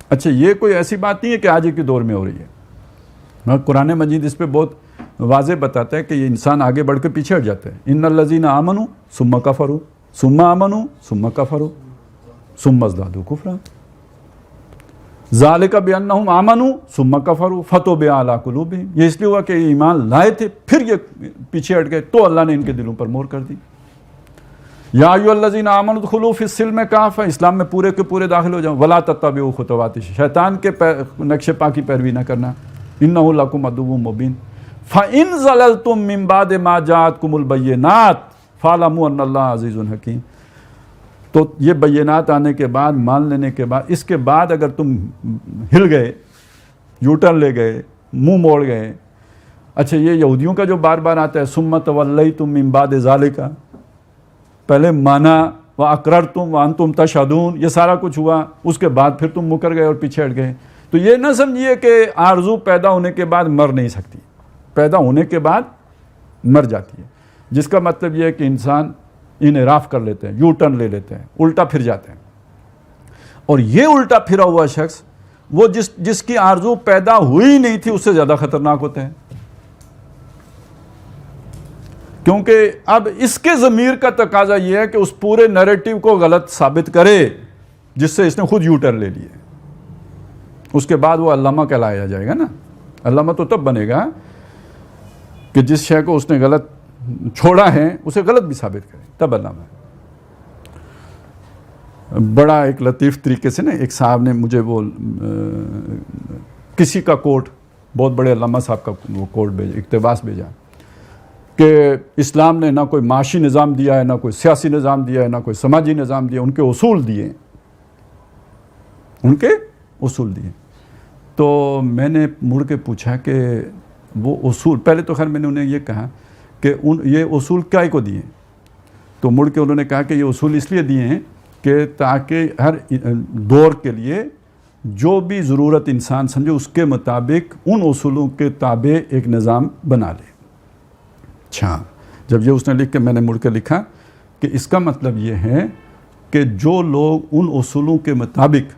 اچھا یہ کوئی ایسی بات نہیں ہے کہ آج ہی کے دور میں ہو رہی ہے. قرآن مجید اس پہ بہت واضح بتاتا ہے کہ یہ انسان آگے بڑھ کے پیچھے ہٹ جاتا ہے. ان الذین آمنوا ثم کفروا ثم آمنوا ثم کفروا ثم ازدادوا کفرا ذالک بانہم آمنوا ثم کفروا فتوبع علی قلوبہم. یہ اس لیے ہوا کہ ایمان لائے تھے پھر یہ پیچھے ہٹ گئے تو اللہ نے ان کے دلوں پر مہر کر دی. یا ایھا الذین آمنوا ادخلوا فی السلم کافہ، اسلام میں پورے کے پورے داخل ہو جاؤ. ولا تتبعوا خطوات الشیطان، شیطان کے نقش پا کی پیروی نہ کرنا. انہ لکم عدو مبین. فإن زللتم من بعد ما جاءتکم البینات فاعلموا ان اللہ عزیز حکیم. تو یہ بینات آنے کے بعد، مان لینے کے بعد، اس کے بعد اگر تم ہل گئے، یوٹرن لے گئے، منہ موڑ گئے. اچھا یہ یہودیوں کا جو بار بار آتا ہے ثم تولیتم من بعد ذالک، پہلے مانا واقررتم وانتم تشہدون، یہ سارا کچھ ہوا، اس کے بعد پھر تم مکر گئے اور پیچھے ہٹ گئے. تو یہ نہ سمجھیے کہ آرزو پیدا ہونے کے بعد مر نہیں سکتی، پیدا ہونے کے بعد مر جاتی ہے. جس کا مطلب یہ ہے کہ انسان انحراف کر لیتے ہیں، یو ٹرن لے لیتے ہیں، الٹا پھر جاتے ہیں. اور یہ الٹا پھرا ہوا شخص وہ جس کی آرزو پیدا ہوئی نہیں تھی اس سے زیادہ خطرناک ہوتے ہیں. کیونکہ اب اس کے ضمیر کا تقاضا یہ ہے کہ اس پورے نیریٹو کو غلط ثابت کرے جس سے اس نے خود یو ٹرن لے لیے. اس کے بعد وہ علامہ کہلایا جائے گا نا. علامہ تو تب بنے گا کہ جس شے کو اس نے غلط چھوڑا ہے اسے غلط بھی ثابت کرے، تب علامہ. بڑا ایک لطیف طریقے سے نا ایک صاحب نے مجھے وہ کسی کا کوٹ، بہت بڑے علامہ صاحب کا وہ کوٹ بھیجا، اقتباس بھیجا کہ اسلام نے نہ کوئی معاشی نظام دیا ہے، نہ کوئی سیاسی نظام دیا ہے، نہ کوئی سماجی نظام دیا، ان کے اصول دیے، ان کے اصول دیے. تو میں نے مڑ کے پوچھا کہ وہ اصول، پہلے تو خیر میں نے انہیں یہ کہا کہ یہ اصول کیا کو دیے. تو مڑ کے انہوں نے کہا کہ یہ اصول اس لیے دیے ہیں کہ تاکہ ہر دور کے لیے جو بھی ضرورت انسان سمجھے اس کے مطابق ان اصولوں کے تابع ایک نظام بنا لے. اچھا، جب یہ اس نے لکھ کے میں نے مڑ کے لکھا کہ اس کا مطلب یہ ہے کہ جو لوگ ان اصولوں کے مطابق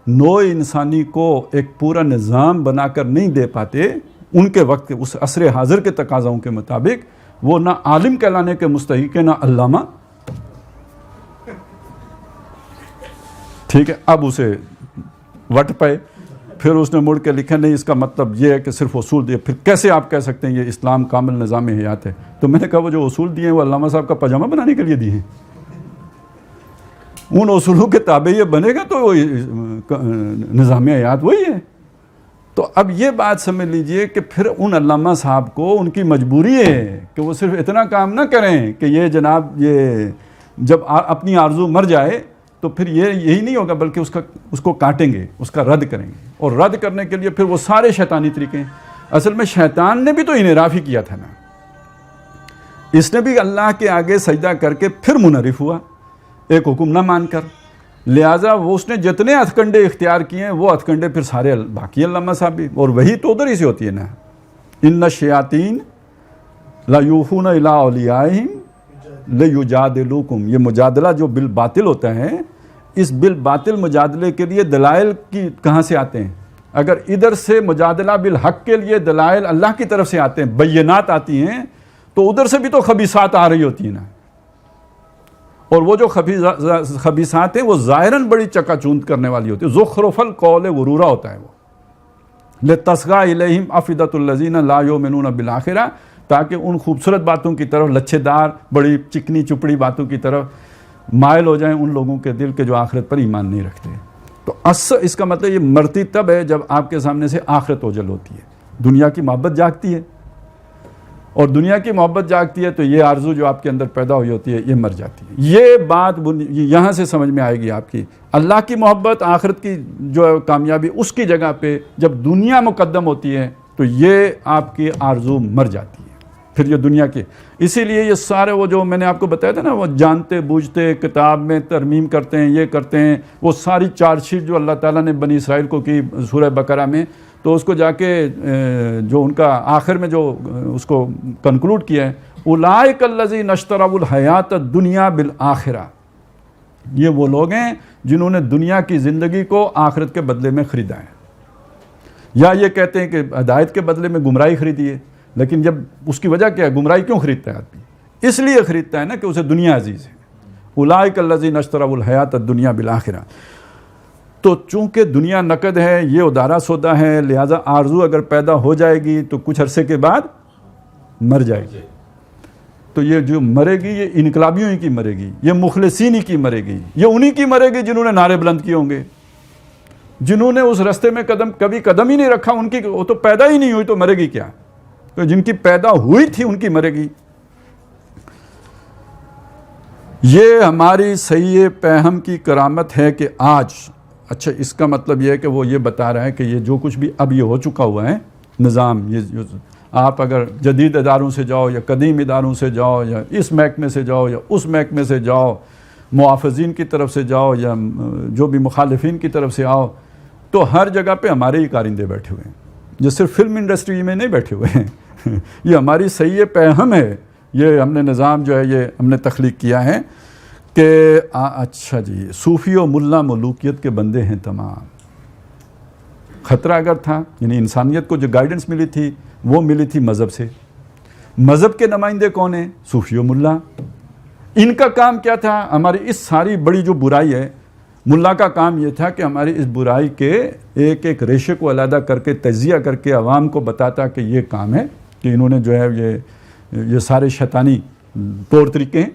نوع انسانی کو ایک پورا نظام بنا کر نہیں دے پاتے ان کے وقت اس عصر حاضر کے تقاضاؤں کے مطابق، وہ نہ عالم کہلانے کے مستحق ہے نہ علامہ. ٹھیک ہے، اب اسے وٹ پائے. پھر اس نے مڑ کے لکھا نہیں اس کا مطلب یہ ہے کہ صرف اصول دیے. پھر کیسے آپ کہہ سکتے ہیں یہ اسلام کامل نظام حیات ہے؟ تو میں نے کہا وہ جو اصول دیے ہیں وہ علامہ صاحب کا پاجامہ بنانے کے لیے دیے ہیں. ان اصولوں کے تابع یہ بنے گا تو نظام حیات وہی ہے. تو اب یہ بات سمجھ لیجئے کہ پھر ان علامہ صاحب کو ان کی مجبوری ہے کہ وہ صرف اتنا کام نہ کریں کہ یہ جناب یہ جب اپنی آرزو مر جائے تو پھر یہی نہیں ہوگا، بلکہ اس کو کاٹیں گے، اس کا رد کریں گے. اور رد کرنے کے لیے پھر وہ سارے شیطانی طریقے ہیں. اصل میں شیطان نے بھی تو انحراف ہی کیا تھا نا. اس نے بھی اللہ کے آگے سجدہ کر کے پھر منحرف ہوا ایک حکم نہ مان کر. لہٰذا وہ اس نے جتنے ہتھ کنڈے اختیار کیے ہیں وہ ہتھ کنڈے پھر سارے باقی علامہ صاحب بھی. اور وہی تو ادھر ہی سے ہوتی ہے نا، ان الشیاطین لا یوحون الی اولیاءہم لیجادلوکم. یہ مجادلہ جو بالباطل ہوتا ہے، اس بالباطل مجادلے کے لیے دلائل کی کہاں سے آتے ہیں؟ اگر ادھر سے مجادلہ بالحق کے لیے دلائل اللہ کی طرف سے آتے ہیں، بینات آتی ہیں، تو ادھر سے بھی تو خبیثات آ رہی ہوتی ہیں نا. اور وہ جو خبیثات ہیں وہ ظاہراً بڑی چکا چوند کرنے والی ہوتی ہے. زخرف القول غرورا ہوتا ہے وہ. لتصغى الیہم افئدۃ الذین لا یؤمنون بالآخرہ، تاکہ ان خوبصورت باتوں کی طرف، لچھے دار بڑی چکنی چپڑی باتوں کی طرف مائل ہو جائیں ان لوگوں کے دل کے جو آخرت پر ایمان نہیں رکھتے. تو اس کا مطلب یہ مرتی تب ہے جب آپ کے سامنے سے آخرت اوجل ہوتی ہے، دنیا کی محبت جاگتی ہے. اور دنیا کی محبت جاگتی ہے تو یہ آرزو جو آپ کے اندر پیدا ہوئی ہوتی ہے یہ مر جاتی ہے. یہ بات یہاں سے سمجھ میں آئے گی آپ کی. اللہ کی محبت، آخرت کی جو کامیابی، اس کی جگہ پہ جب دنیا مقدم ہوتی ہے تو یہ آپ کی آرزو مر جاتی ہے. پھر یہ دنیا کی، اسی لیے یہ سارے وہ جو میں نے آپ کو بتایا تھا نا، وہ جانتے بوجھتے کتاب میں ترمیم کرتے ہیں، یہ کرتے ہیں. وہ ساری چارج شیٹ جو اللہ تعالیٰ نے بنی اسرائیل کو کی سورہ بقرہ میں، تو اس کو جا کے جو ان کا آخر میں جو اس کو کنکلوڈ کیا ہے، اولئک الذین اشتروا الحیات الدنیا بالآخرہ. یہ وہ لوگ ہیں جنہوں نے دنیا کی زندگی کو آخرت کے بدلے میں خریدا ہے. یا یہ کہتے ہیں کہ ہدایت کے بدلے میں گمراہی خریدی ہے. لیکن جب اس کی وجہ کیا ہے، گمراہی کیوں خریدتا ہے آدمی؟ اس لیے خریدتا ہے نا کہ اسے دنیا عزیز ہے. اولئک الذین اشتروا الحیات الدنیا بالآخرہ. تو چونکہ دنیا نقد ہے، یہ ادارہ سودا ہے، لہٰذا آرزو اگر پیدا ہو جائے گی تو کچھ عرصے کے بعد مر جائے گی. تو یہ جو مرے گی یہ انقلابیوں ہی کی مرے گی، یہ مخلصین ہی کی مرے گی، یہ انہی کی مرے گی جنہوں نے نعرے بلند کیے ہوں گے. جنہوں نے اس رستے میں کبھی قدم ہی نہیں رکھا، ان کی وہ تو پیدا ہی نہیں ہوئی تو مرے گی کیا؟ تو جن کی پیدا ہوئی تھی ان کی مرے گی. یہ ہماری صحیح پہم کی کرامت ہے کہ آج، اچھا اس کا مطلب یہ ہے کہ وہ یہ بتا رہا ہے کہ یہ جو کچھ بھی اب یہ ہو چکا ہوا ہے نظام، یہ آپ اگر جدید اداروں سے جاؤ یا قدیم اداروں سے جاؤ یا اس محکمے سے جاؤ یا اس محکمے سے جاؤ، محافظین کی طرف سے جاؤ یا جو بھی مخالفین کی طرف سے آؤ، تو ہر جگہ پہ ہمارے ہی کارندے بیٹھے ہوئے ہیں. یہ صرف فلم انڈسٹری میں نہیں بیٹھے ہوئے ہیں، یہ ہماری صحیح پہم ہے. یہ ہم نے نظام جو ہے یہ ہم نے تخلیق کیا ہے کہ اچھا جی صوفی و ملا ملوکیت کے بندے ہیں تمام. خطرہ اگر تھا، یعنی انسانیت کو جو گائیڈنس ملی تھی وہ ملی تھی مذہب سے. مذہب کے نمائندے کون ہیں؟ صوفی و ملا. ان کا کام کیا تھا؟ ہماری اس ساری بڑی جو برائی ہے، ملا کا کام یہ تھا کہ ہماری اس برائی کے ایک ایک ریشے کو علیحدہ کر کے تجزیہ کر کے عوام کو بتاتا کہ یہ کام ہے، کہ انہوں نے جو ہے یہ سارے شیطانی طور طریقے ہیں،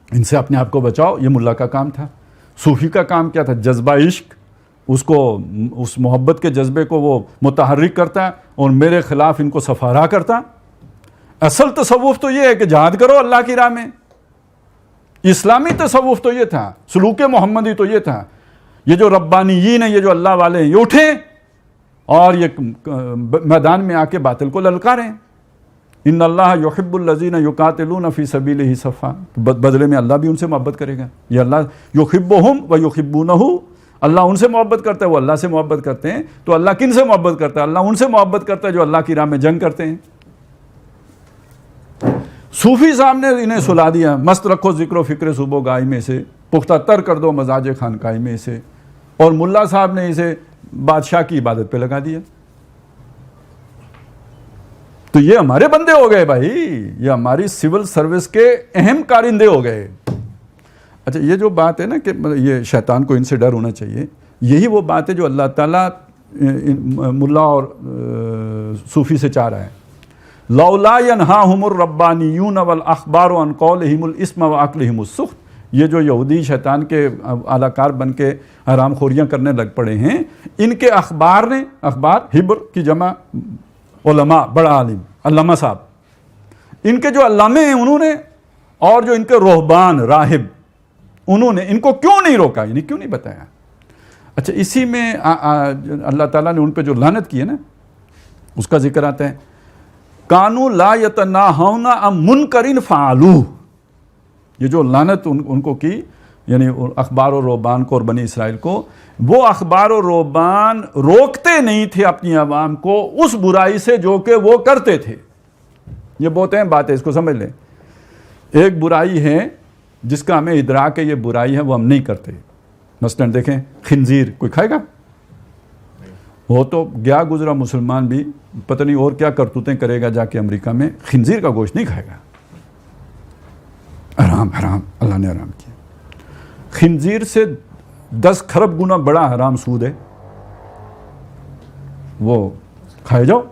ان سے اپنے آپ کو بچاؤ. یہ ملا کا کام تھا. صوفی کا کام کیا تھا؟ جذبہ عشق، اس محبت کے جذبے کو وہ متحرک کرتا اور میرے خلاف ان کو سفارا کرتا. اصل تصوف تو یہ ہے کہ جہاد کرو اللہ کی راہ میں. اسلامی تصوف تو یہ تھا، سلوک محمدی تو یہ تھا. یہ جو ربانیین ہیں، یہ جو اللہ والے ہیں، یہ اٹھیں اور یہ میدان میں آ کے باطل کو للکاریں. ان اللہ یحب الذین یقاتلون فی سبیلہ صفا. بدلے میں اللہ بھی ان سے محبت کرے گا. یہ اللہ یحبہم و یحبونہ، اللہ ان سے محبت کرتا ہے، وہ اللہ سے محبت کرتے ہیں. تو اللہ کن سے محبت کرتا ہے؟ اللہ ان سے محبت کرتا ہے جو اللہ کی راہ میں جنگ کرتے ہیں. صوفی صاحب نے انہیں سلا دیا، مست رکھو ذکر و فکر صبح گائی میں سے، پختہ تر کر دو مزاج خانقاہی میں سے، اور ملا صاحب نے اسے بادشاہ کی عبادت پہ لگا دیا. تو یہ ہمارے بندے ہو گئے بھائی، یہ ہماری سول سروس کے اہم کارندے ہو گئے. اچھا یہ جو بات ہے نا کہ یہ شیطان کو ان سے ڈر ہونا چاہیے، یہی وہ بات ہے جو اللہ تعالیٰ ملا اور صوفی سے چاہ رہا ہے. لولا ینہاہم الربانیون والاخبار عن قولہم الاسم واکلہم السحت. یہ جو یہودی شیطان کے اعلی کار بن کے حرام خوریاں کرنے لگ پڑے ہیں، ان کے اخبار نے، اخبار ہبر کی جمع علماء، بڑا عالم علامہ صاحب، ان کے جو علامے ہیں انہوں نے، اور جو ان کے رہبان راہب انہوں نے ان کو کیوں نہیں روکا، یعنی کیوں نہیں بتایا. اچھا اسی میں اللہ تعالیٰ نے ان پہ جو لعنت کی ہے نا اس کا ذکر آتا ہے، کانوا لا یتناہون عن منکر فعلوہ. یہ جو لعنت ان کو کی، یعنی اخبار و رہبان کو اور بنی اسرائیل کو، وہ اخبار و رہبان روکتے نہیں تھے اپنی عوام کو اس برائی سے جو کہ وہ کرتے تھے. یہ بہت اہم بات ہے، اس کو سمجھ لیں. ایک برائی ہے جس کا ہمیں ادراک ہے یہ برائی ہے، وہ ہم نہیں کرتے. مثلاً دیکھیں خنزیر کوئی کھائے گا؟ وہ تو گیا گزرا مسلمان بھی پتہ نہیں اور کیا کرتوتیں کرے گا جا کے امریکہ میں، خنزیر کا گوشت نہیں کھائے گا. حرام حرام، اللہ نے حرام کیا. خنزیر سے 10 کھرب گنا بڑا حرام سود ہے، وہ کھائے جاؤ.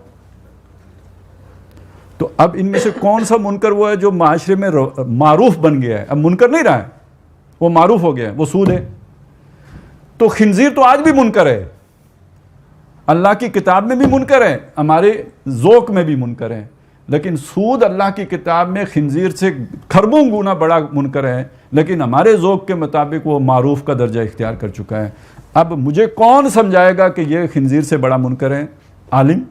تو اب ان میں سے کون سا منکر وہ ہے جو معاشرے میں معروف بن گیا ہے؟ اب منکر نہیں رہا ہے، وہ معروف ہو گیا ہے، وہ سود ہے. تو خنزیر تو آج بھی منکر ہے، اللہ کی کتاب میں بھی منکر ہے، ہمارے ذوق میں بھی منکر ہے. لیکن سود اللہ کی کتاب میں خنزیر سے کھربوں گنا بڑا منکر ہے، لیکن ہمارے ذوق کے مطابق وہ معروف کا درجہ اختیار کر چکا ہے. اب مجھے کون سمجھائے گا کہ یہ خنزیر سے بڑا منکر ہے؟ عالم،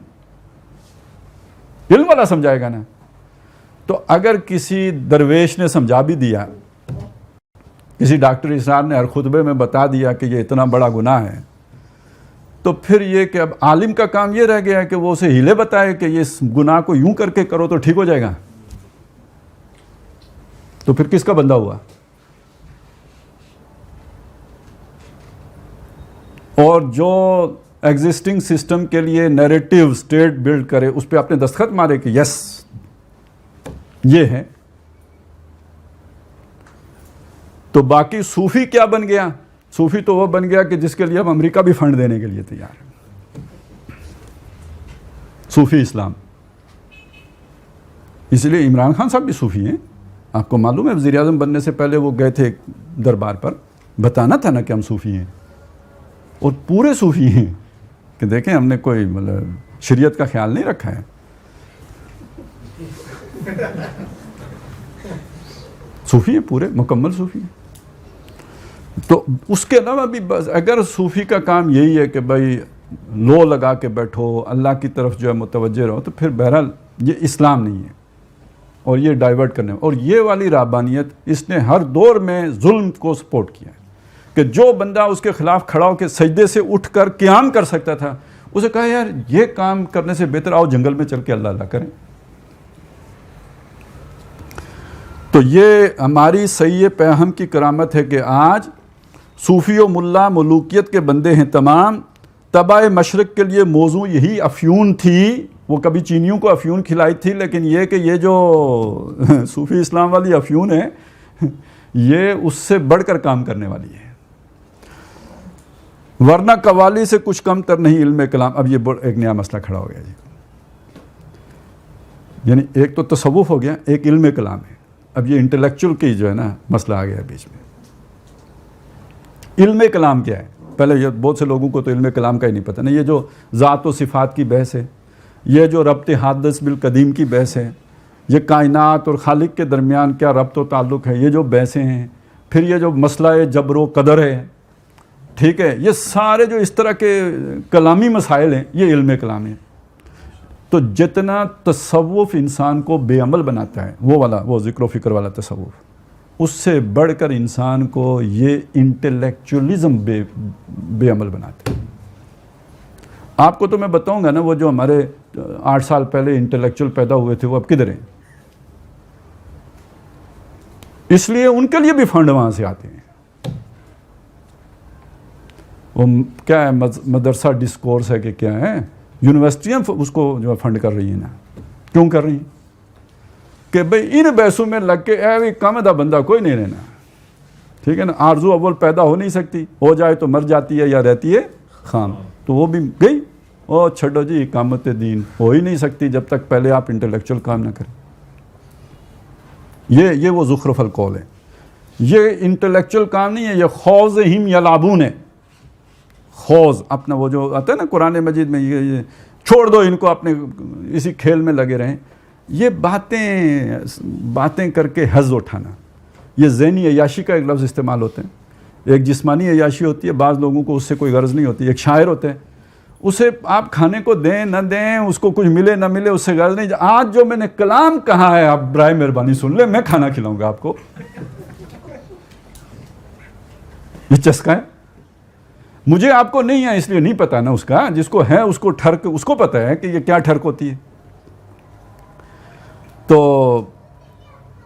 علم والا سمجھائے گا نا. تو اگر کسی درویش نے سمجھا بھی دیا، کسی ڈاکٹر اسرار نے ہر خطبے میں بتا دیا کہ یہ اتنا بڑا گناہ ہے، تو پھر یہ کہ اب عالم کا کام یہ رہ گیا ہے کہ وہ اسے ہیلے بتائے کہ یہ گناہ کو یوں کر کے کرو تو ٹھیک ہو جائے گا. تو پھر کس کا بندہ ہوا؟ اور جو ایگزسٹنگ سسٹم کے لیے نیریٹو اسٹیٹ بلڈ کرے اس پہ اپنے دستخط مارے کہ یس یہ ہے. تو باقی صوفی کیا بن گیا؟ صوفی تو وہ بن گیا کہ جس کے لیے اب امریکہ بھی فنڈ دینے کے لیے تیار ہے. صوفی اسلام. اس لیے عمران خان صاحب بھی صوفی ہیں، آپ کو معلوم ہے وزیر اعظم بننے سے پہلے وہ گئے تھے دربار پر، بتانا تھا نا کہ ہم صوفی ہیں، اور پورے صوفی ہیں کہ دیکھیں ہم نے کوئی مطلب شریعت کا خیال نہیں رکھا ہے. صوفی ہیں، پورے مکمل صوفی ہیں. تو اس کے علاوہ بھی اگر صوفی کا کام یہی ہے کہ بھائی لو لگا کے بیٹھو، اللہ کی طرف جو ہے متوجہ رہو، تو پھر بہرحال یہ اسلام نہیں ہے، اور یہ ڈائیورٹ کرنے. اور یہ والی رہبانیت اس نے ہر دور میں ظلم کو سپورٹ کیا ہے کہ جو بندہ اس کے خلاف کھڑا ہو کے سجدے سے اٹھ کر قیام کر سکتا تھا، اسے کہا یار یہ کام کرنے سے بہتر آؤ جنگل میں چل کے اللہ اللہ کریں. تو یہ ہماری صحیح پیہم کی کرامت ہے کہ آج صوفی و ملا ملوکیت کے بندے ہیں تمام. تباہ مشرق کے لیے موضوع یہی افیون تھی، وہ کبھی چینیوں کو افیون کھلائی تھی، لیکن یہ کہ یہ جو صوفی اسلام والی افیون ہے یہ اس سے بڑھ کر کام کرنے والی ہے. ورنہ قوالی سے کچھ کم تر نہیں علم کلام. اب یہ ایک نیا مسئلہ کھڑا ہو گیا جی، یعنی ایک تو تصوف ہو گیا، ایک علم کلام ہے. اب یہ انٹلیکچول کی جو ہے نا مسئلہ آ گیا بیچ میں. علم کلام کیا ہے؟ پہلے یہ بہت سے لوگوں کو تو علم کلام کا ہی نہیں پتہ. نہیں، یہ جو ذات و صفات کی بحث ہے، یہ جو ربط حادث بالقدیم کی بحث ہے، یہ کائنات اور خالق کے درمیان کیا ربط و تعلق ہے، یہ جو بحثیں ہیں، پھر یہ جو مسئلہ جبر و قدر ہے، ٹھیک ہے، یہ سارے جو اس طرح کے کلامی مسائل ہیں یہ علم کلام ہے. تو جتنا تصوف انسان کو بے عمل بناتا ہے، وہ ذکر و فکر والا تصوف، اس سے بڑھ کر انسان کو یہ انٹلیکچولیزم بے عمل بناتے ہیں. آپ کو تو میں بتاؤں گا نا، وہ جو ہمارے 8 سال پہلے انٹلیکچوئل پیدا ہوئے تھے وہ اب کدھر ہیں؟ اس لیے ان کے لیے بھی فنڈ وہاں سے آتے ہیں. وہ کیا ہے، مدرسہ ڈسکورس ہے کہ کیا ہے، یونیورسٹیاں اس کو جو فنڈ کر رہی ہیں نا. کیوں کر رہی ہیں؟ کہ بھئی ان بحثوں میں لگ کے ایوی کم دا بندہ کوئی نہیں رہنا. ٹھیک ہے نا، آرزو اول پیدا ہو نہیں سکتی، ہو جائے تو مر جاتی ہے یا رہتی ہے خام. تو وہ بھی گئی. اور چھڑو جی، اقامت دین ہو ہی نہیں سکتی جب تک پہلے آپ انٹلیکچوئل کام نہ کریں. یہ وہ زخرف القول ہے. یہ انٹلیکچوئل کام نہیں ہے، یہ خوضہم یلعبون ہے. خوض اپنا وہ جو آتا ہے نا قرآن مجید میں، یہ چھوڑ دو ان کو، اپنے اسی کھیل میں لگے رہیں. یہ باتیں کر کے حظ اٹھانا، یہ ذہنی عیاشی کا ایک لفظ استعمال ہوتے ہیں. ایک جسمانی عیاشی ہوتی ہے، بعض لوگوں کو اس سے کوئی غرض نہیں ہوتی. ایک شاعر ہوتا ہے، اسے آپ کھانے کو دیں نہ دیں، اس کو کچھ ملے نہ ملے، اس سے غرض نہیں. آج جو میں نے کلام کہا ہے آپ برائے مہربانی سن لیں، میں کھانا کھلاؤں گا آپ کو. یہ چسکا ہے. مجھے آپ کو نہیں ہے اس لیے نہیں پتا نا اس کا. جس کو ہے اس کو ٹھرک، اس کو پتا ہے کہ یہ کیا ٹھرک ہوتی ہے. تو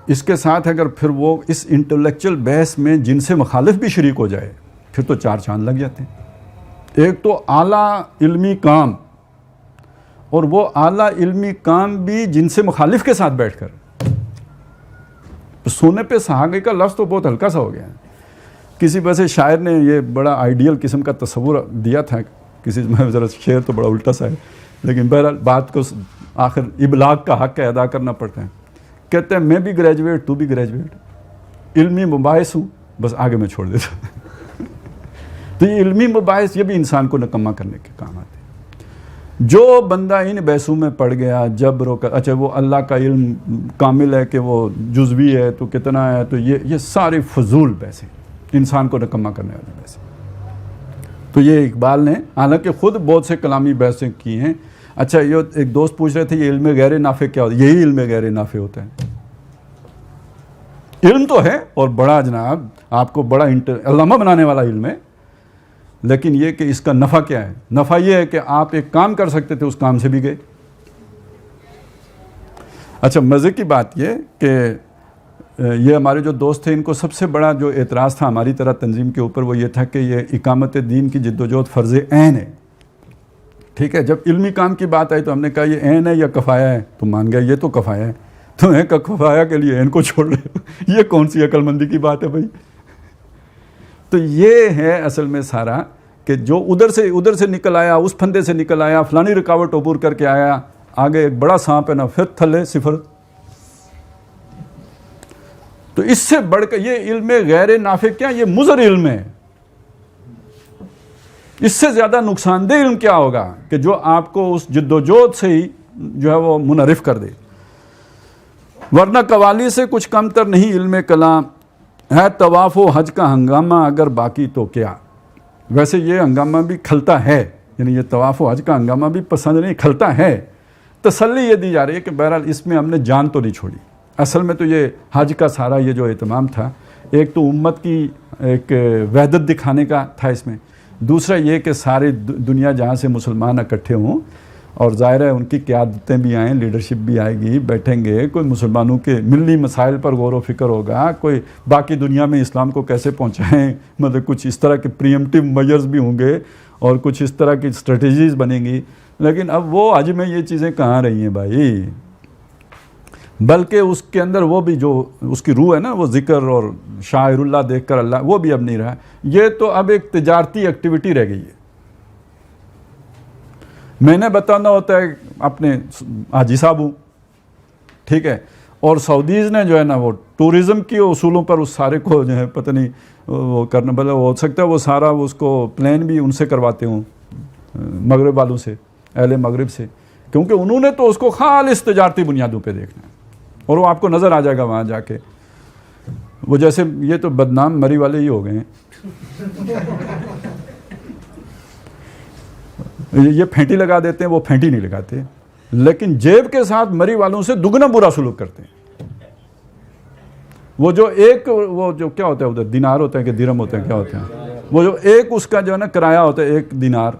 اس کے ساتھ اگر پھر وہ اس انٹلیکچوئل بحث میں جن سے مخالف بھی شریک ہو جائے، پھر تو 4 چاند لگ جاتے ہیں. ایک تو اعلیٰ علمی کام، اور وہ اعلیٰ علمی کام بھی جن سے مخالف کے ساتھ بیٹھ کر. سونے پہ سہاگے کا لفظ تو بہت ہلکا سا ہو گیا ہے. کسی ویسے شاعر نے یہ بڑا آئیڈیل قسم کا تصور دیا تھا، کسی میں ذرا شعر تو بڑا الٹا سا ہے، لیکن بہرحال بات کو آخر ابلاغ کا حق ادا کرنا پڑتا ہے. کہتے ہیں میں بھی گریجویٹ، تو بھی گریجویٹ، علمی مباحث ہوں، بس آگے میں چھوڑ دیتا ہوں. تو یہ علمی مباحث یہ بھی انسان کو نکما کرنے کے کام آتے ہیں. جو بندہ ان بحثوں میں پڑ گیا، جبر و اچھا وہ اللہ کا علم کامل ہے کہ وہ جزوی ہے تو کتنا ہے، تو یہ سارے فضول بحثیں، انسان کو نکما کرنے والے بحثیں. تو یہ اقبال نے حالانکہ خود بہت سے کلامی بحثیں کی ہیں. اچھا یہ ایک دوست پوچھ رہے تھے یہ علم غیر نافع کیا ہوتا ہے؟ یہی علم غیر نافع ہوتا ہے. علم تو ہے اور بڑا جناب آپ کو بڑا علامہ بنانے والا علم ہے، لیکن یہ کہ اس کا نفع کیا ہے؟ نفع یہ ہے کہ آپ ایک کام کر سکتے تھے، اس کام سے بھی گئے. اچھا مزے کی بات یہ کہ یہ ہمارے جو دوست تھے، ان کو سب سے بڑا جو اعتراض تھا ہماری طرح تنظیم کے اوپر وہ یہ تھا کہ یہ اقامت دین کی جدوجہد فرض عین ہے. ٹھیک ہے، جب علمی کام کی بات آئی تو ہم نے کہا یہ عین ہے یا کفایہ ہے؟ تو مان گیا یہ تو کفایہ ہے. تو عین کا کفایہ کے لیے عین کو چھوڑ رہے ہو، یہ کون سی عقل مندی کی بات ہے بھائی؟ تو یہ ہے اصل میں سارا کہ جو ادھر سے نکل آیا، اس پھندے سے نکل آیا، فلانی رکاوٹ عبور کر کے آیا، آگے ایک بڑا سانپ ہے نا، پھر تھلے صفر. تو اس سے بڑھ کر یہ علم غیر نافع کیا، یہ مضر علم ہے. اس سے زیادہ نقصان دہ علم کیا ہوگا کہ جو آپ کو اس جدوجہد سے ہی جو ہے وہ منحرف کر دے. ورنہ قوالی سے کچھ کم تر نہیں علم کلام ہے. طواف و حج کا ہنگامہ اگر باقی تو کیا. ویسے یہ ہنگامہ بھی کھلتا ہے، یعنی یہ طواف و حج کا ہنگامہ بھی پسند نہیں، کھلتا ہے. تسلی یہ دی جا رہی ہے کہ بہرحال اس میں ہم نے جان تو نہیں چھوڑی. اصل میں تو یہ حج کا سارا یہ جو اہتمام تھا، ایک تو امت کی ایک وحدت دکھانے کا تھا اس میں، دوسرا یہ کہ ساری دنیا جہاں سے مسلمان اکٹھے ہوں، اور ظاہر ہے ان کی قیادتیں بھی آئیں، لیڈرشپ بھی آئے گی، بیٹھیں گے، کوئی مسلمانوں کے ملی مسائل پر غور و فکر ہوگا، کوئی باقی دنیا میں اسلام کو کیسے پہنچائیں، مطلب کچھ اس طرح کے پریمپٹیو میجرز بھی ہوں گے اور کچھ اس طرح کی اسٹریٹجیز بنیں گی. لیکن اب وہ حج میں یہ چیزیں کہاں رہی ہیں بھائی؟ بلکہ اس کے اندر وہ بھی جو اس کی روح ہے نا، وہ ذکر اور شاعر اللہ دیکھ کر اللہ، وہ بھی اب نہیں رہا. یہ تو اب ایک تجارتی ایکٹیویٹی رہ گئی ہے. میں نے بتانا ہوتا ہے اپنے حاجی صاحب ہوں، ٹھیک ہے، اور سعودیز نے جو ہے نا وہ ٹورزم کی اصولوں پر اس سارے کو جو ہے پتہ نہیں وہ کرنا، بھلا ہو سکتا ہے وہ سارا اس کو پلان بھی ان سے کرواتے ہوں، مغرب والوں سے، اہل مغرب سے، کیونکہ انہوں نے تو اس کو خالص تجارتی بنیادوں پہ دیکھنا ہے. اور وہ آپ کو نظر آ جائے گا وہاں جا کے. وہ جیسے یہ تو بدنام مری والے ہی ہو گئے ہیں. یہ پھینٹی لگا دیتے ہیں، وہ پھینٹی نہیں لگاتے، لیکن جیب کے ساتھ مری والوں سے دگنا برا سلوک کرتے ہیں. وہ جو ایک وہ جو کیا ہوتا ہے ادھر دینار ہوتے ہیں کہ درہم ہوتے ہیں کیا ہوتے ہیں, وہ جو ایک اس کا جو ہے نا کرایہ ہوتا ہے ایک دینار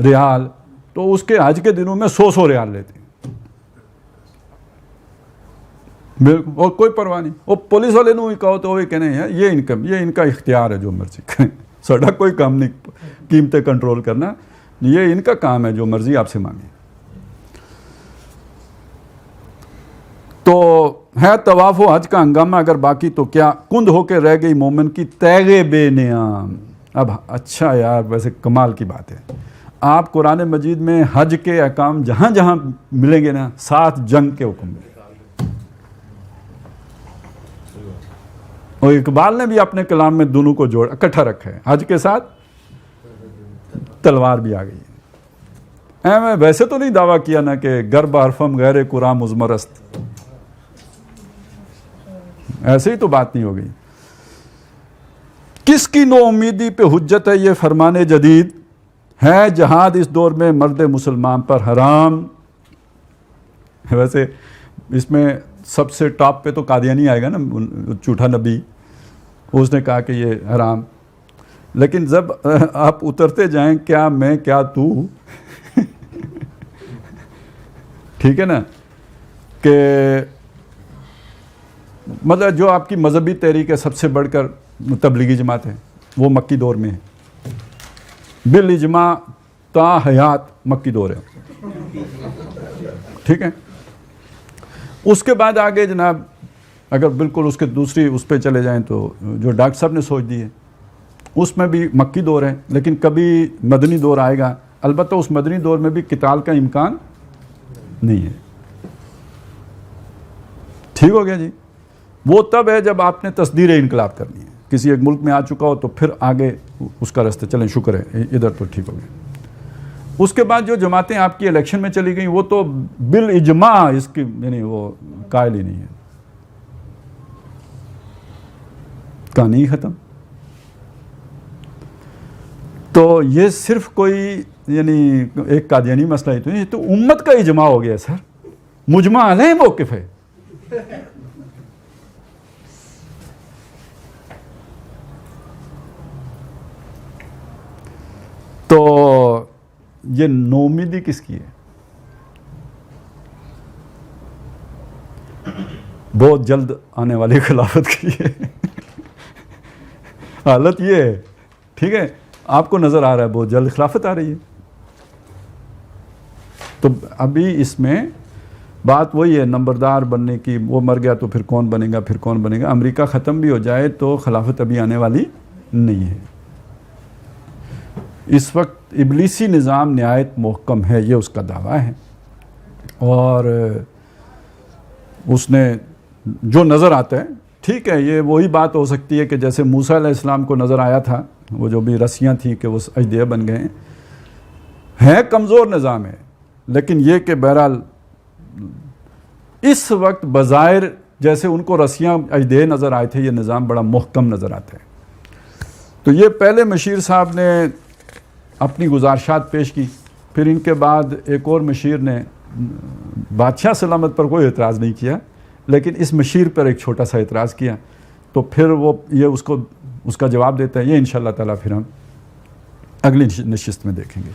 ریال, تو اس کے حج کے دنوں میں 100 ریال لیتے ہیں بالکل, اور کوئی پرواہ نہیں. وہ پولیس والے نو کہو تو وہی کہنے ہیں یہ انکم, یہ ان کا اختیار ہے جو مرضی کریں, ساڈا کوئی کام نہیں قیمتیں کنٹرول کرنا, یہ ان کا کام ہے جو مرضی آپ سے مانگیں. تو ہے طواف و حج کا ہنگامہ اگر باقی تو کیا کند ہو کے رہ گئی مومن کی تیغ بے نیام. اب اچھا یار ویسے کمال کی بات ہے, آپ قرآن مجید میں حج کے احکام جہاں جہاں ملیں گے نا 7 جنگ کے حکم ملیں. اور اقبال نے بھی اپنے کلام میں دونوں کو جوڑ اکٹھا رکھا ہے, حج کے ساتھ تلوار بھی آ گئی ہے. میں ویسے تو نہیں دعویٰ کیا نا کہ گرب حرفم غیر قرآن مزمرست, ایسے ہی تو بات نہیں ہو گئی. کس کی نو امیدی پہ حجت ہے یہ فرمان جدید, ہے جہاد اس دور میں مرد مسلمان پر حرام. ویسے اس میں سب سے ٹاپ پہ تو قادیانی آئے گا نا, جھوٹا نبی, اس نے کہا کہ یہ حرام. لیکن جب آپ اترتے جائیں کیا میں کیا تو ٹھیک ہے نا, کہ مطلب جو آپ کی مذہبی تحریک ہے سب سے بڑھ کر تبلیغی جماعت ہے, وہ مکی دور میں ہے, بالاجماع تا حیات مکی دور ہے, ٹھیک ہے. اس کے بعد آگے جناب اگر بالکل اس کے دوسری اس پہ چلے جائیں تو جو ڈاکٹر صاحب نے سوچ دی ہے اس میں بھی مکی دور ہے, لیکن کبھی مدنی دور آئے گا. البتہ اس مدنی دور میں بھی قتال کا امکان نہیں ہے. ٹھیک ہو گیا جی. وہ تب ہے جب آپ نے تصدیر انقلاب کرنی ہے, کسی ایک ملک میں آ چکا ہو تو پھر آگے اس کا راستے چلیں, شکر ہے ادھر تو ٹھیک ہو گیا. اس کے بعد جو جماعتیں آپ کی الیکشن میں چلی گئیں وہ تو بالاجماع اس کی یعنی وہ قائل ہی نہیں ہے, کہانی ہی ختم. تو یہ صرف کوئی یعنی ایک قادیانی مسئلہ ہی تو یہ تو امت کا اجماع ہو گیا سر, مجمع علیہ موقف ہے. تو یہ نومیدی کس کی ہے؟ بہت جلد آنے والی خلافت کی ہے. حالت یہ ہے, ٹھیک ہے, آپ کو نظر آ رہا ہے بہت جلد خلافت آ رہی ہے. تو ابھی اس میں بات وہی ہے نمبردار بننے کی, وہ مر گیا تو پھر کون بنے گا, پھر کون بنے گا. امریکہ ختم بھی ہو جائے تو خلافت ابھی آنے والی نہیں ہے. اس وقت ابلیسی نظام نہایت محکم ہے, یہ اس کا دعویٰ ہے. اور اس نے جو نظر آتا ہے, ٹھیک ہے, یہ وہی بات ہو سکتی ہے کہ جیسے موسیٰ علیہ السلام کو نظر آیا تھا وہ جو بھی رسیاں تھیں کہ وہ اژدہے بن گئے ہیں. کمزور نظام ہے, لیکن یہ کہ بہرحال اس وقت بظاہر جیسے ان کو رسیاں اژدہے نظر آئے تھے, یہ نظام بڑا محکم نظر آتا ہے. تو یہ پہلے مشیر صاحب نے اپنی گزارشات پیش کی, پھر ان کے بعد ایک اور مشیر نے بادشاہ سلامت پر کوئی اعتراض نہیں کیا, لیکن اس مشیر پر ایک چھوٹا سا اعتراض کیا. تو پھر وہ یہ اس کا جواب دیتا ہے. یہ انشاءاللہ تعالیٰ پھر ہم اگلی نشست میں دیکھیں گے.